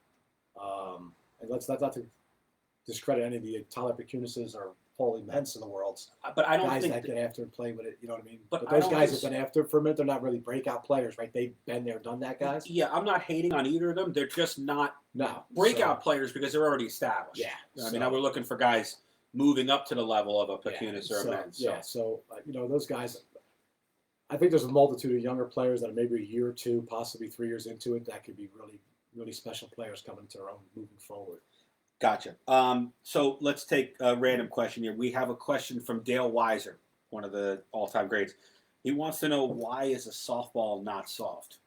And let's not to discredit any of the Tyler Pecunis's or Paulie Ments in the world. But I don't guys think that get after and play with it. You know what I mean? But those guys have been after it for a minute. They're not really breakout players, right? They've been there, done that, guys. Yeah, I'm not hating on either of them. They're just not breakout players because they're already established. Yeah. I mean, we're looking for guys moving up to the level of a Pecunis or a Ments. Yeah, so those guys. I think there's a multitude of younger players that are maybe a year or two, possibly 3 years into it, that could be really, really special players coming to their own moving forward. Gotcha. So let's take a random question here. We have a question from Dale Weiser, one of the all-time greats. He wants to know, why is a softball not soft?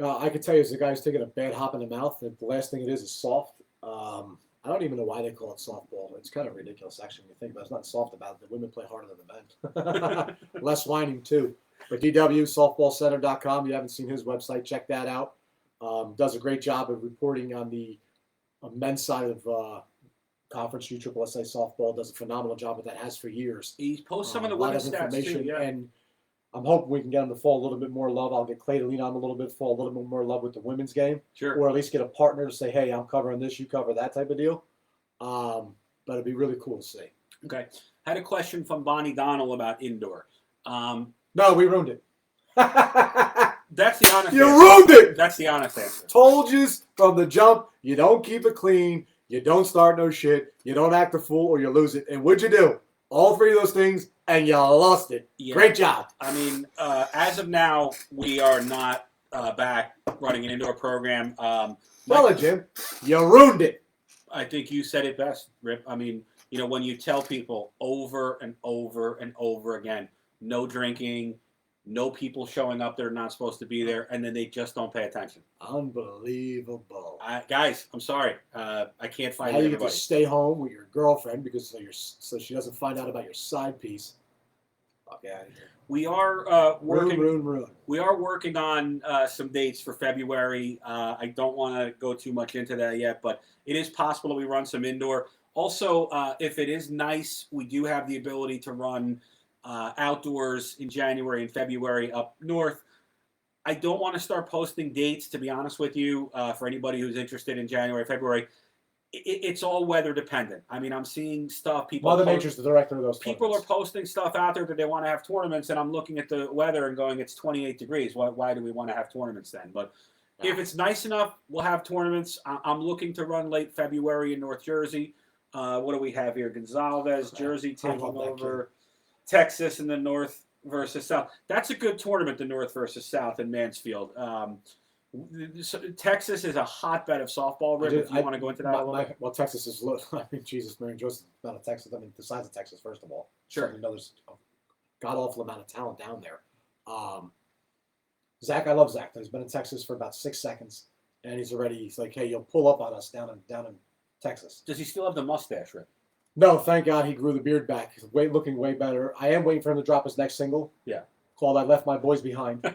I can tell you, as a guy who's taking a bad hop in the mouth, that the last thing it is soft. I don't even know why they call it softball. It's kind of ridiculous, actually, when you think about it. There's nothing soft about it. The women play harder than the men. Less whining, too. But DW, softballcenter.com. You haven't seen his website, check that out. Does a great job of reporting on the men's side of conference. USSSA softball does a phenomenal job with that, has for years. He posts some of the women's stats too, yeah. And I'm hoping we can get him to fall a little bit more love. I'll get Clay to lean on him a little bit, fall a little bit more love with the women's game. Sure. Or at least get a partner to say, hey, I'm covering this, you cover that type of deal. But it'd be really cool to see. Okay. Had a question from Bonnie Donnell about indoor. No, we ruined it. That's the honest You answer. ruined it. That's the honest answer. Told you from the jump, you don't keep it clean, you don't start no shit, you don't act a fool, or you lose it. And what'd you do? All three of those things, and you lost it. Yeah. Great job. I mean, as of now, we are not back running an indoor program. Well, Jim, you ruined it. I think you said it best, Rip. I mean, when you tell people over and over and over again, no drinking, no people showing up they're not supposed to be there, and then they just don't pay attention. Unbelievable. Guys, I'm sorry. I can't find now you everybody. get to stay home with your girlfriend because so she doesn't find out about your side piece. Fuck out of here. We are working. Ruin. We are working on some dates for February. I don't want to go too much into that yet, but it is possible that we run some indoor. Also, if it is nice, we do have the ability to run outdoors in January and February up north. I don't want to start posting dates, to be honest with you, for anybody who's interested in January, February. It's all weather dependent. I mean, I'm seeing stuff. Mother Nature's the director of those people tournaments. are posting stuff out there that they want to have tournaments, and I'm looking at the weather and going, it's 28 degrees. Why do we want to have tournaments then? But if it's nice enough, we'll have tournaments. I'm looking to run late February in North Jersey. What do we have here? Gonzalez, Jersey taking over Texas in the North versus South. That's a good tournament, the North versus South in Mansfield. Texas is a hotbed of softball, Rick, if you want to go into that a little bit. Well, Texas is, I mean, Jesus, Mary Joseph, not a Texas. I mean, the size of Texas, first of all. Sure. So, there's a god-awful amount of talent down there. Zach, I love Zach. He's been in Texas for about 6 seconds, and he's like, hey, you'll pull up on us down in Texas. Does he still have the mustache, Rick? No, thank God he grew the beard back. He's looking way better. I am waiting for him to drop his next single. Yeah. Called I Left My Boys Behind.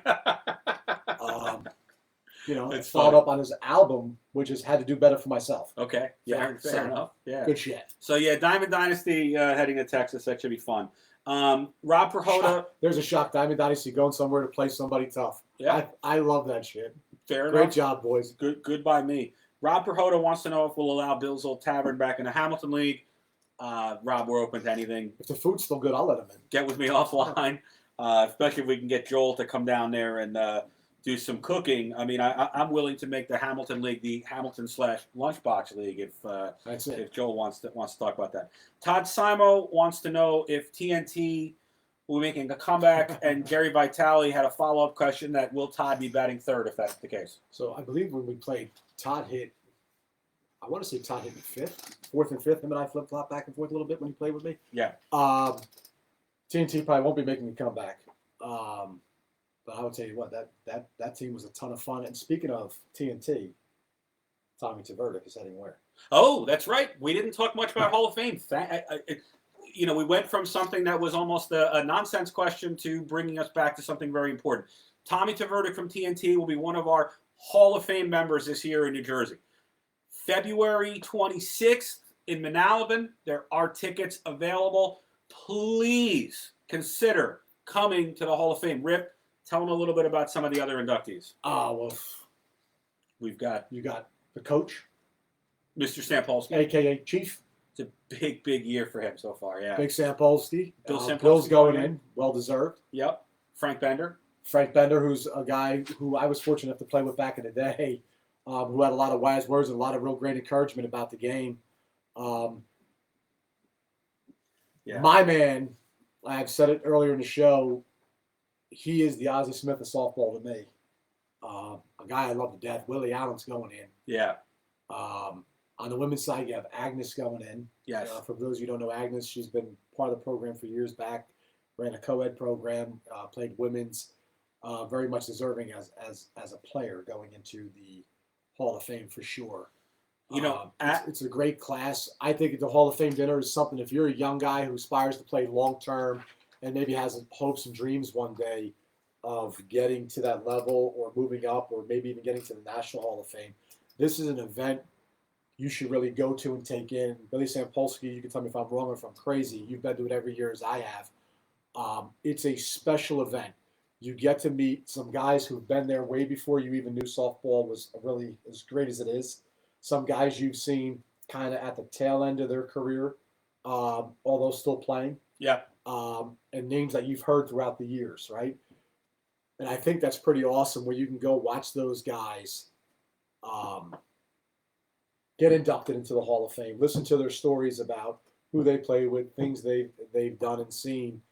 It's followed up on his album, which has had to do better for myself. Okay. Fair enough. Yeah. Good shit. So, yeah, Diamond Dynasty heading to Texas. That should be fun. Rob Perhoda. There's a shock. Diamond Dynasty going somewhere to play somebody tough. Yeah. I love that shit. Fair enough. Great job, boys. Good by me. Rob Perhoda wants to know if we'll allow Bill's Old Tavern back in the Hamilton League. Rob, we're open to anything. If the food's still good, I'll let him in. Get with me offline, especially if we can get Joel to come down there and do some cooking. I mean, I'm willing to make the Hamilton League the Hamilton/Lunchbox League if Joel wants to talk about that. Todd Simo wants to know if TNT will be making a comeback, and Gary Vitale had a follow-up question that will Todd be batting third if that's the case. So I believe when we played, Todd hit. I want to say Todd hit me fourth and fifth. Him and I flip-flop back and forth a little bit when he played with me. Yeah. TNT probably won't be making a comeback. But I would tell you what, that team was a ton of fun. And speaking of TNT, Tommy Tverdik is heading where? Oh, that's right. We didn't talk much about Hall of Fame. We went from something that was almost a nonsense question to bringing us back to something very important. Tommy Tverdik from TNT will be one of our Hall of Fame members this year in New Jersey. February 26th in Manalapan. There are tickets available. Please consider coming to the Hall of Fame. Rip, tell them a little bit about some of the other inductees. You got the coach, Mr. Sampolsky, a.k.a. Chief. It's a big year for him so far, yeah. Big Sampolsky. Sampolsky Bill's going in. Well-deserved. Yep. Frank Bender, who's a guy who I was fortunate enough to play with back in the day, who had a lot of wise words and a lot of real great encouragement about the game. My man, I've said it earlier in the show, he is the Ozzie Smith of softball to me. A guy I love to death. Willie Allen's going in. Yeah. On the women's side, you have Agnes going in. Yes. For those of you who don't know Agnes, she's been part of the program for years back. Ran a co-ed program, played women's. Very much deserving as a player going into the Hall of Fame for sure. It's a great class. I think the Hall of Fame dinner is something, if you're a young guy who aspires to play long term and maybe has hopes and dreams one day of getting to that level or moving up or maybe even getting to the National Hall of Fame, this is an event you should really go to and take in. Billy Sampolsky, you can tell me if I'm wrong or if I'm crazy. You've been to it every year as I have. It's a special event. You get to meet some guys who've been there way before you even knew softball was really as great as it is. Some guys you've seen kind of at the tail end of their career, although still playing. Yeah. And names that you've heard throughout the years, right? And I think that's pretty awesome where you can go watch those guys get inducted into the Hall of Fame, listen to their stories about who they play with, things they've done and seen.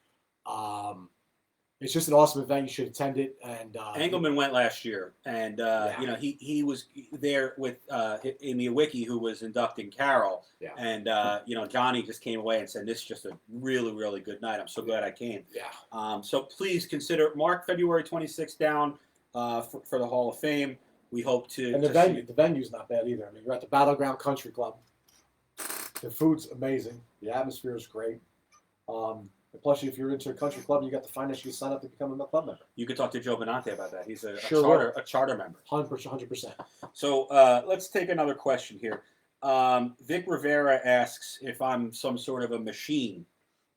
It's just an awesome event. You should attend it. And Engelman went last year, and he was there with Amy Wicki, who was inducting Carol. Yeah. And Johnny just came away and said, "This is just a really, really good night. I'm so glad I came." Yeah. So please mark February 26th down for the Hall of Fame. We hope to. And the venue's not bad either. I mean, you're at the Battleground Country Club. The food's amazing. The atmosphere is great. Plus, if you're into a country club, you got the finest. You can sign up to become a club member. You could talk to Joe Benante about that. He's a charter member. 100%. So let's take another question here. Vic Rivera asks if I'm some sort of a machine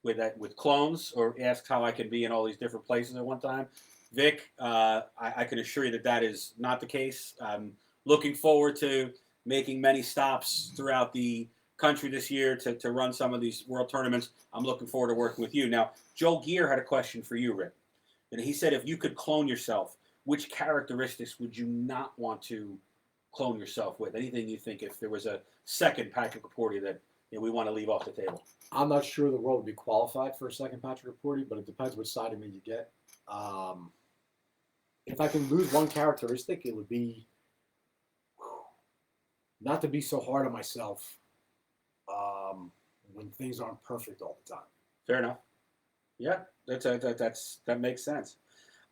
with clones, or asks how I can be in all these different places at one time. Vic, I can assure you that is not the case. I'm looking forward to making many stops throughout the country this year to run some of these world tournaments. I'm looking forward to working with you. Now, Joe Gear had a question for you, Rick. And he said, if you could clone yourself, which characteristics would you not want to clone yourself with? Anything you think, if there was a second Patrick Laporte that we want to leave off the table? I'm not sure the world would be qualified for a second Patrick Laporte, but it depends which side of me you get. If I can lose one characteristic, it would be not to be so hard on myself when things aren't perfect all the time. Fair enough. Yeah, that makes sense.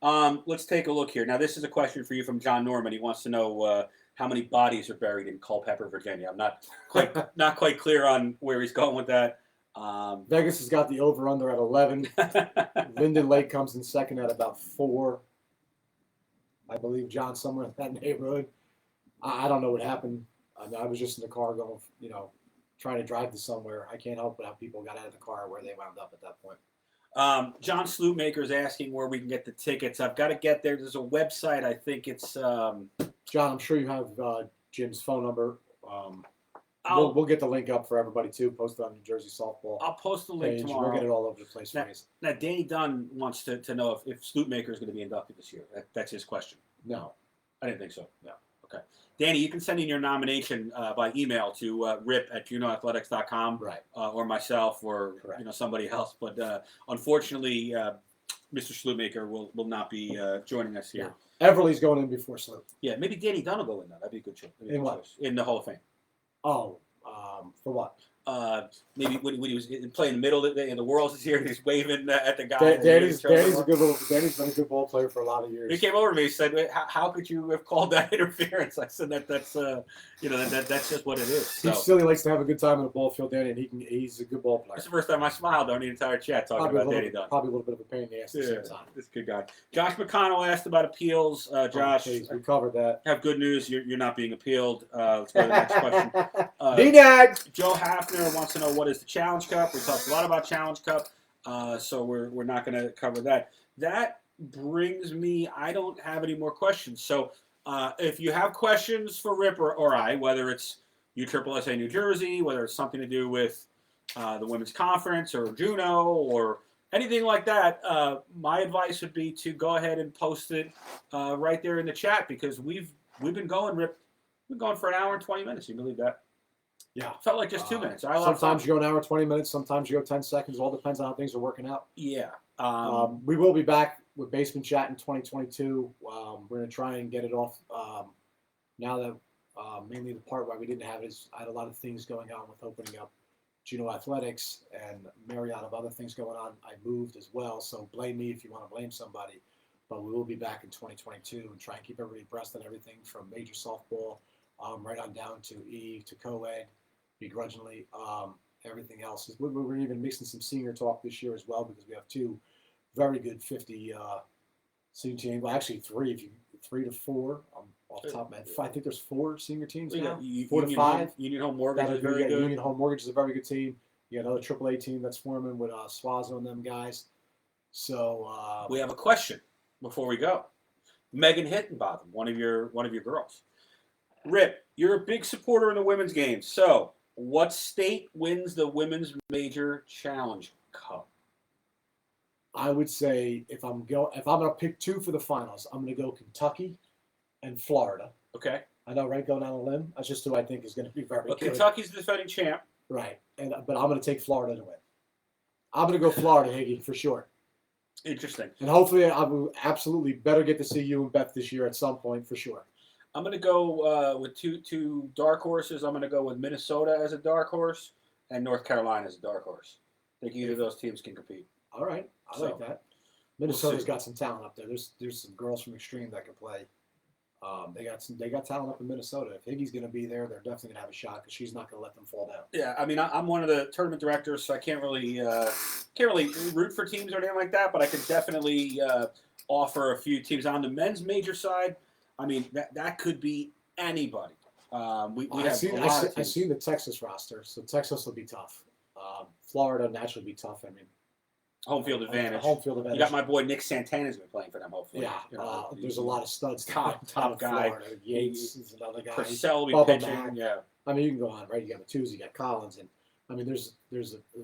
Let's take a look here. Now, this is a question for you from John Norman. He wants to know how many bodies are buried in Culpeper, Virginia. I'm not quite clear on where he's going with that. Vegas has got the over/under at 11. Linden Lake comes in second at about 4. I believe John somewhere in that neighborhood. I don't know what happened. I was just in the car going, trying to drive to somewhere. I can't help but how people got out of the car where they wound up at that point. John Slootmaker is asking where we can get the tickets. I've got to get there. There's a website. I think it's. John, I'm sure you have Jim's phone number. We'll get the link up for everybody too. Post it on New Jersey Softball. I'll post the link tomorrow. We'll get it all over the place. Now, Danny Dunn wants to know if Slootmaker is going to be inducted this year. That's his question. No, I didn't think so. No. Okay. Danny, you can send in your nomination by email to rip@juneauathletics.com, right? Or myself, or somebody else. But unfortunately, Mr. Slootmaker will not be joining us here. No. Everly's going in before Sloot. Yeah, maybe Danny Dunn will go in. That'd be a good choice. In what? In the Hall of Fame. Oh, for what? Maybe when he was playing the middle of the Worlds this year, he's waving at the guy. Danny's Danny's been a good ball player for a lot of years. He came over to me and said, "How could you have called that interference?" I said that's just what it is. So. He still likes to have a good time in the ball field, Danny, and he's a good ball player. It's the first time I smiled on the entire chat talking about Danny Dunn. Probably a little bit of a pain in the ass at the same time. This good guy. Josh McConnell asked about appeals. Josh, we covered that. Have good news. You're not being appealed. Let's go to the next question. D-Dag! Joe Hafner wants to know what is the Challenge Cup. We talked a lot about Challenge Cup, so we're not going to cover that. That brings me, I don't have any more questions. So if you have questions for Rip or I, whether it's USSSA New Jersey, whether it's something to do with the Women's Conference or Juneau or anything like that, my advice would be to go ahead and post it right there in the chat, because we've been going, Rip. We've been going for an hour and 20 minutes. You believe that? Yeah. Felt like just 2 minutes. Sometimes you go an hour, 20 minutes. Sometimes you go 10 seconds. All depends on how things are working out. Yeah. We will be back with Basement Chat in 2022. We're going to try and get it off now that mainly the part why we didn't have it is I had a lot of things going on with opening up Juneau Athletics and myriad of other things going on. I moved as well, so blame me if you want to blame somebody. But we will be back in 2022 and try and keep everybody abreast on everything from major softball right on down to E to co-ed, begrudgingly, everything else. We're even mixing some senior talk this year as well, because we have 2 very good 50 senior teams. Well, actually 3 to 4 off the top of my head. I think there's 4 senior teams now. 4 to 5. Union Home Mortgage is very good. Union Home Mortgage is a very good team. You got another AAA team that's forming with Swazo and them guys. So we have a question. before we go. Megan Hittenbottom, one of your girls. Rip, you're a big supporter in the women's game. So, what state wins the Women's Major Challenge Cup? I would say if I'm going to pick two for the finals, I'm going to go Kentucky and Florida. Okay. I know, right? Going on a limb. That's just who I think is going to be very good. Kentucky's the defending champ. Right. But I'm going to take Florida to win. I'm going to go Florida, Higgy, for sure. Interesting. And hopefully I will absolutely better get to see you and Beth this year at some point for sure. I'm going to go with two dark horses. I'm going to go with Minnesota as a dark horse and North Carolina as a dark horse. I think either of those teams can compete. All right. I like that. Minnesota's got some talent up there. There's some girls from Extreme that can play. They got talent up in Minnesota. If Higgy's going to be there, they're definitely going to have a shot because she's not going to let them fall down. Yeah, I mean, I'm one of the tournament directors, so I can't really root for teams or anything like that. But I could definitely offer a few teams on the men's major side. I mean, that could be anybody. I've seen the Texas roster, so Texas will be tough. Florida naturally be tough. I mean, home field advantage. You got my boy Nick Santana's been playing for them. Hopefully, yeah. There's a lot of studs. Top guy. Florida. Yates is another guy. Purcell will be pitching. Mack. Yeah. I mean, you can go on, right? You got Matuzzi, you got Collins, and I mean, there's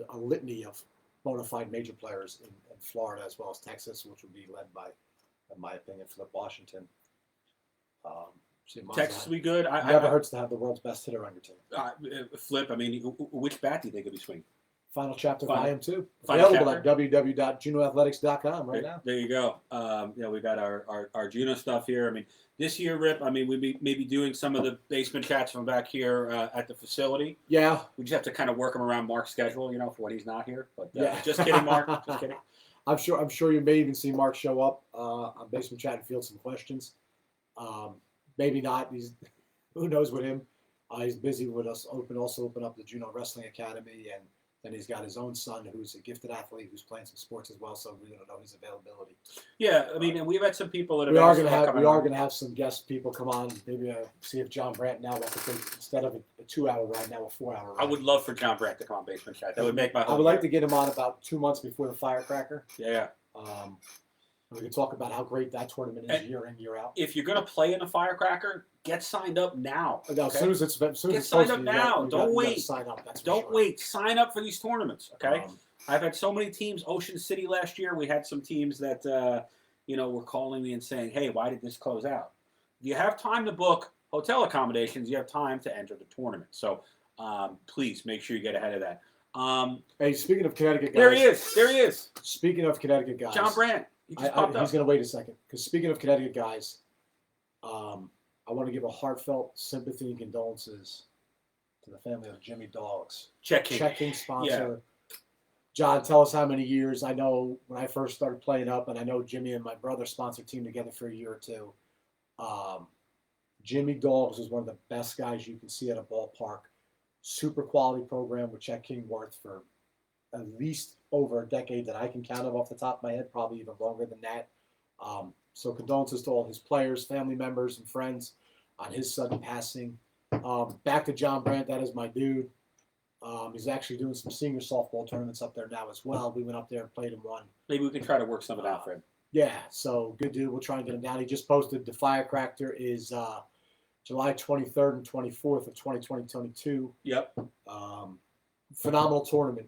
a litany of bona fide major players in Florida as well as Texas, which would be led by, in my opinion, Flip Washington. Texas will be good. It never hurts to have the world's best hitter on your team. Flip, I mean, which bat do you think will be swinging? Final chapter Volume 2. Final Available chapter? at www.junoathletics.com right now. There you go. We got our Juno stuff here. I mean, this year, Rip, I mean, we may be doing some of the basement chats from back here at the facility. Yeah. We just have to kind of work them around Mark's schedule, for when he's not here. But just kidding, Mark. Just kidding. I'm sure you may even see Mark show up on basement chat and field some questions. Maybe not. Who knows with him? He's busy with us. Also open up the Juno Wrestling Academy, and then he's got his own son who's a gifted athlete who's playing some sports as well. So we don't know his availability. Yeah, I mean, and we've had some people that we are going to have some guest people come on. Maybe see if John Brandt now wants to take, instead of a 2-hour ride, now a 4-hour ride. I would love for John Brandt to come on Basement Chat. That would make my whole I would like to get him on about 2 months before the Firecracker. Yeah. We can talk about how great that tournament is year in, year out. If you're going to play in a Firecracker, get signed up now. Okay? As soon as it's signed up now. Don't wait. Sign up. Don't wait. Sign up for these tournaments. Okay. I've had so many teams. Ocean City last year, we had some teams that were calling me and saying, "Hey, why did this close out?" You have time to book hotel accommodations. You have time to enter the tournament. So please make sure you get ahead of that. Hey, speaking of Connecticut guys, there he is. Speaking of Connecticut guys, John Brandt. He just popped up. He's going to wait a second because speaking of Connecticut guys, I want to give a heartfelt sympathy and condolences to the family of Jimmy Dogs. Checking sponsor. Yeah. John, tell us how many years. I know when I first started playing up, and I know Jimmy and my brother sponsored team together for a year or two. Jimmy Dogs is one of the best guys you can see at a ballpark. Super quality program with Chet Kingworth for at least over a decade that I can count of off the top of my head, probably even longer than that. So condolences to all his players, family members, and friends on his sudden passing. Back to John Brandt, that is my dude. He's actually doing some senior softball tournaments up there now as well. We went up there and played and won. Maybe we can try to work some of that for him. Yeah, so good dude. We'll try and get him down. He just posted the Firecracker is July 23rd and 24th of 2022. Yep. Phenomenal tournament.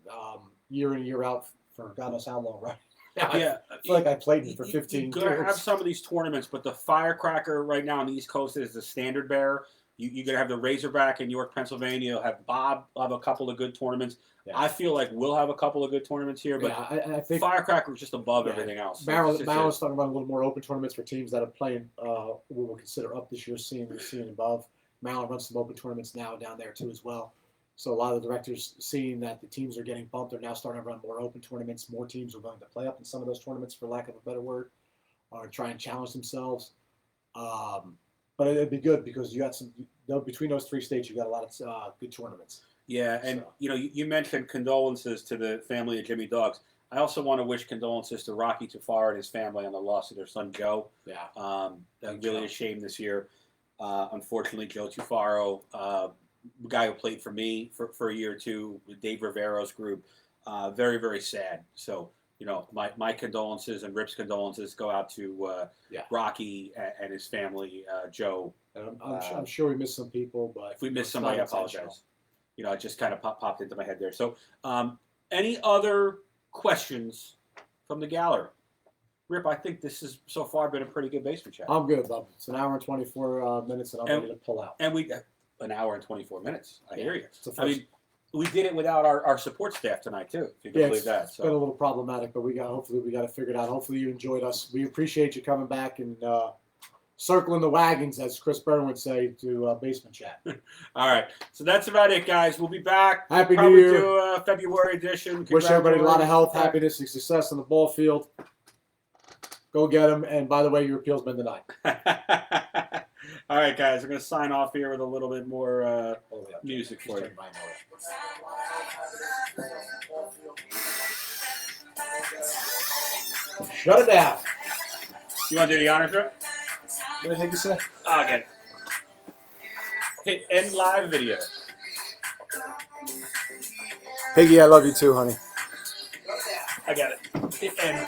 Year in, year out for God knows how long, right? Yeah. I feel like I played it for 15 years. You're going to have some of these tournaments, but the Firecracker right now on the East Coast is the standard bearer. You're going to have the Razorback in York, Pennsylvania. You'll have Bob. Will have a couple of good tournaments. Yeah. I feel like we'll have a couple of good tournaments here, but I think Firecracker is just above everything else. Maryland's starting to run a little more open tournaments for teams that are playing what we'll consider up this year, seeing above. Maryland runs some open tournaments now down there too as well. So a lot of the directors, seeing that the teams are getting bumped, are now starting to run more open tournaments. More teams are willing to play up in some of those tournaments, for lack of a better word, or try and challenge themselves. But it'd be good because you got between those three states, you got a lot of good tournaments. Yeah, and you mentioned condolences to the family of Jimmy Dogs. I also want to wish condolences to Rocky Tafara and his family on the loss of their son Joe. Yeah, really a shame this year. Unfortunately, Joe Tufaro, the guy who played for me for a year or two with Dave Rivero's group, very, very sad. So, my condolences and Rip's condolences go out to Rocky and his family, Joe. And I'm sure we missed some people, but if we missed somebody, I apologize. It just kind of popped into my head there. So, any other questions from the gallery? Rip, I think this has so far been a pretty good basement chat. I'm good, Bob. It's an hour and 24 minutes, and I'm ready to pull out. And an hour and 24 minutes. I hear you. I mean, we did it without our support staff tonight too. If you can believe that. It's been a little problematic, but hopefully we got it figured out. Hopefully you enjoyed us. We appreciate you coming back and circling the wagons, as Chris Byrne would say, to basement chat. All right, so that's about it, guys. We'll be back. Happy New Year. Do a February edition. Wish everybody a lot of health, happiness, and success on the ball field. Go get them. And by the way, your appeal's been denied. All right, guys, we're going to sign off here with a little bit more music for you. Shut it down. You want to do the honors, Rip? What the heck you say? Okay. Hit end live video. Piggy, I love you too, honey. I got it. Hit end.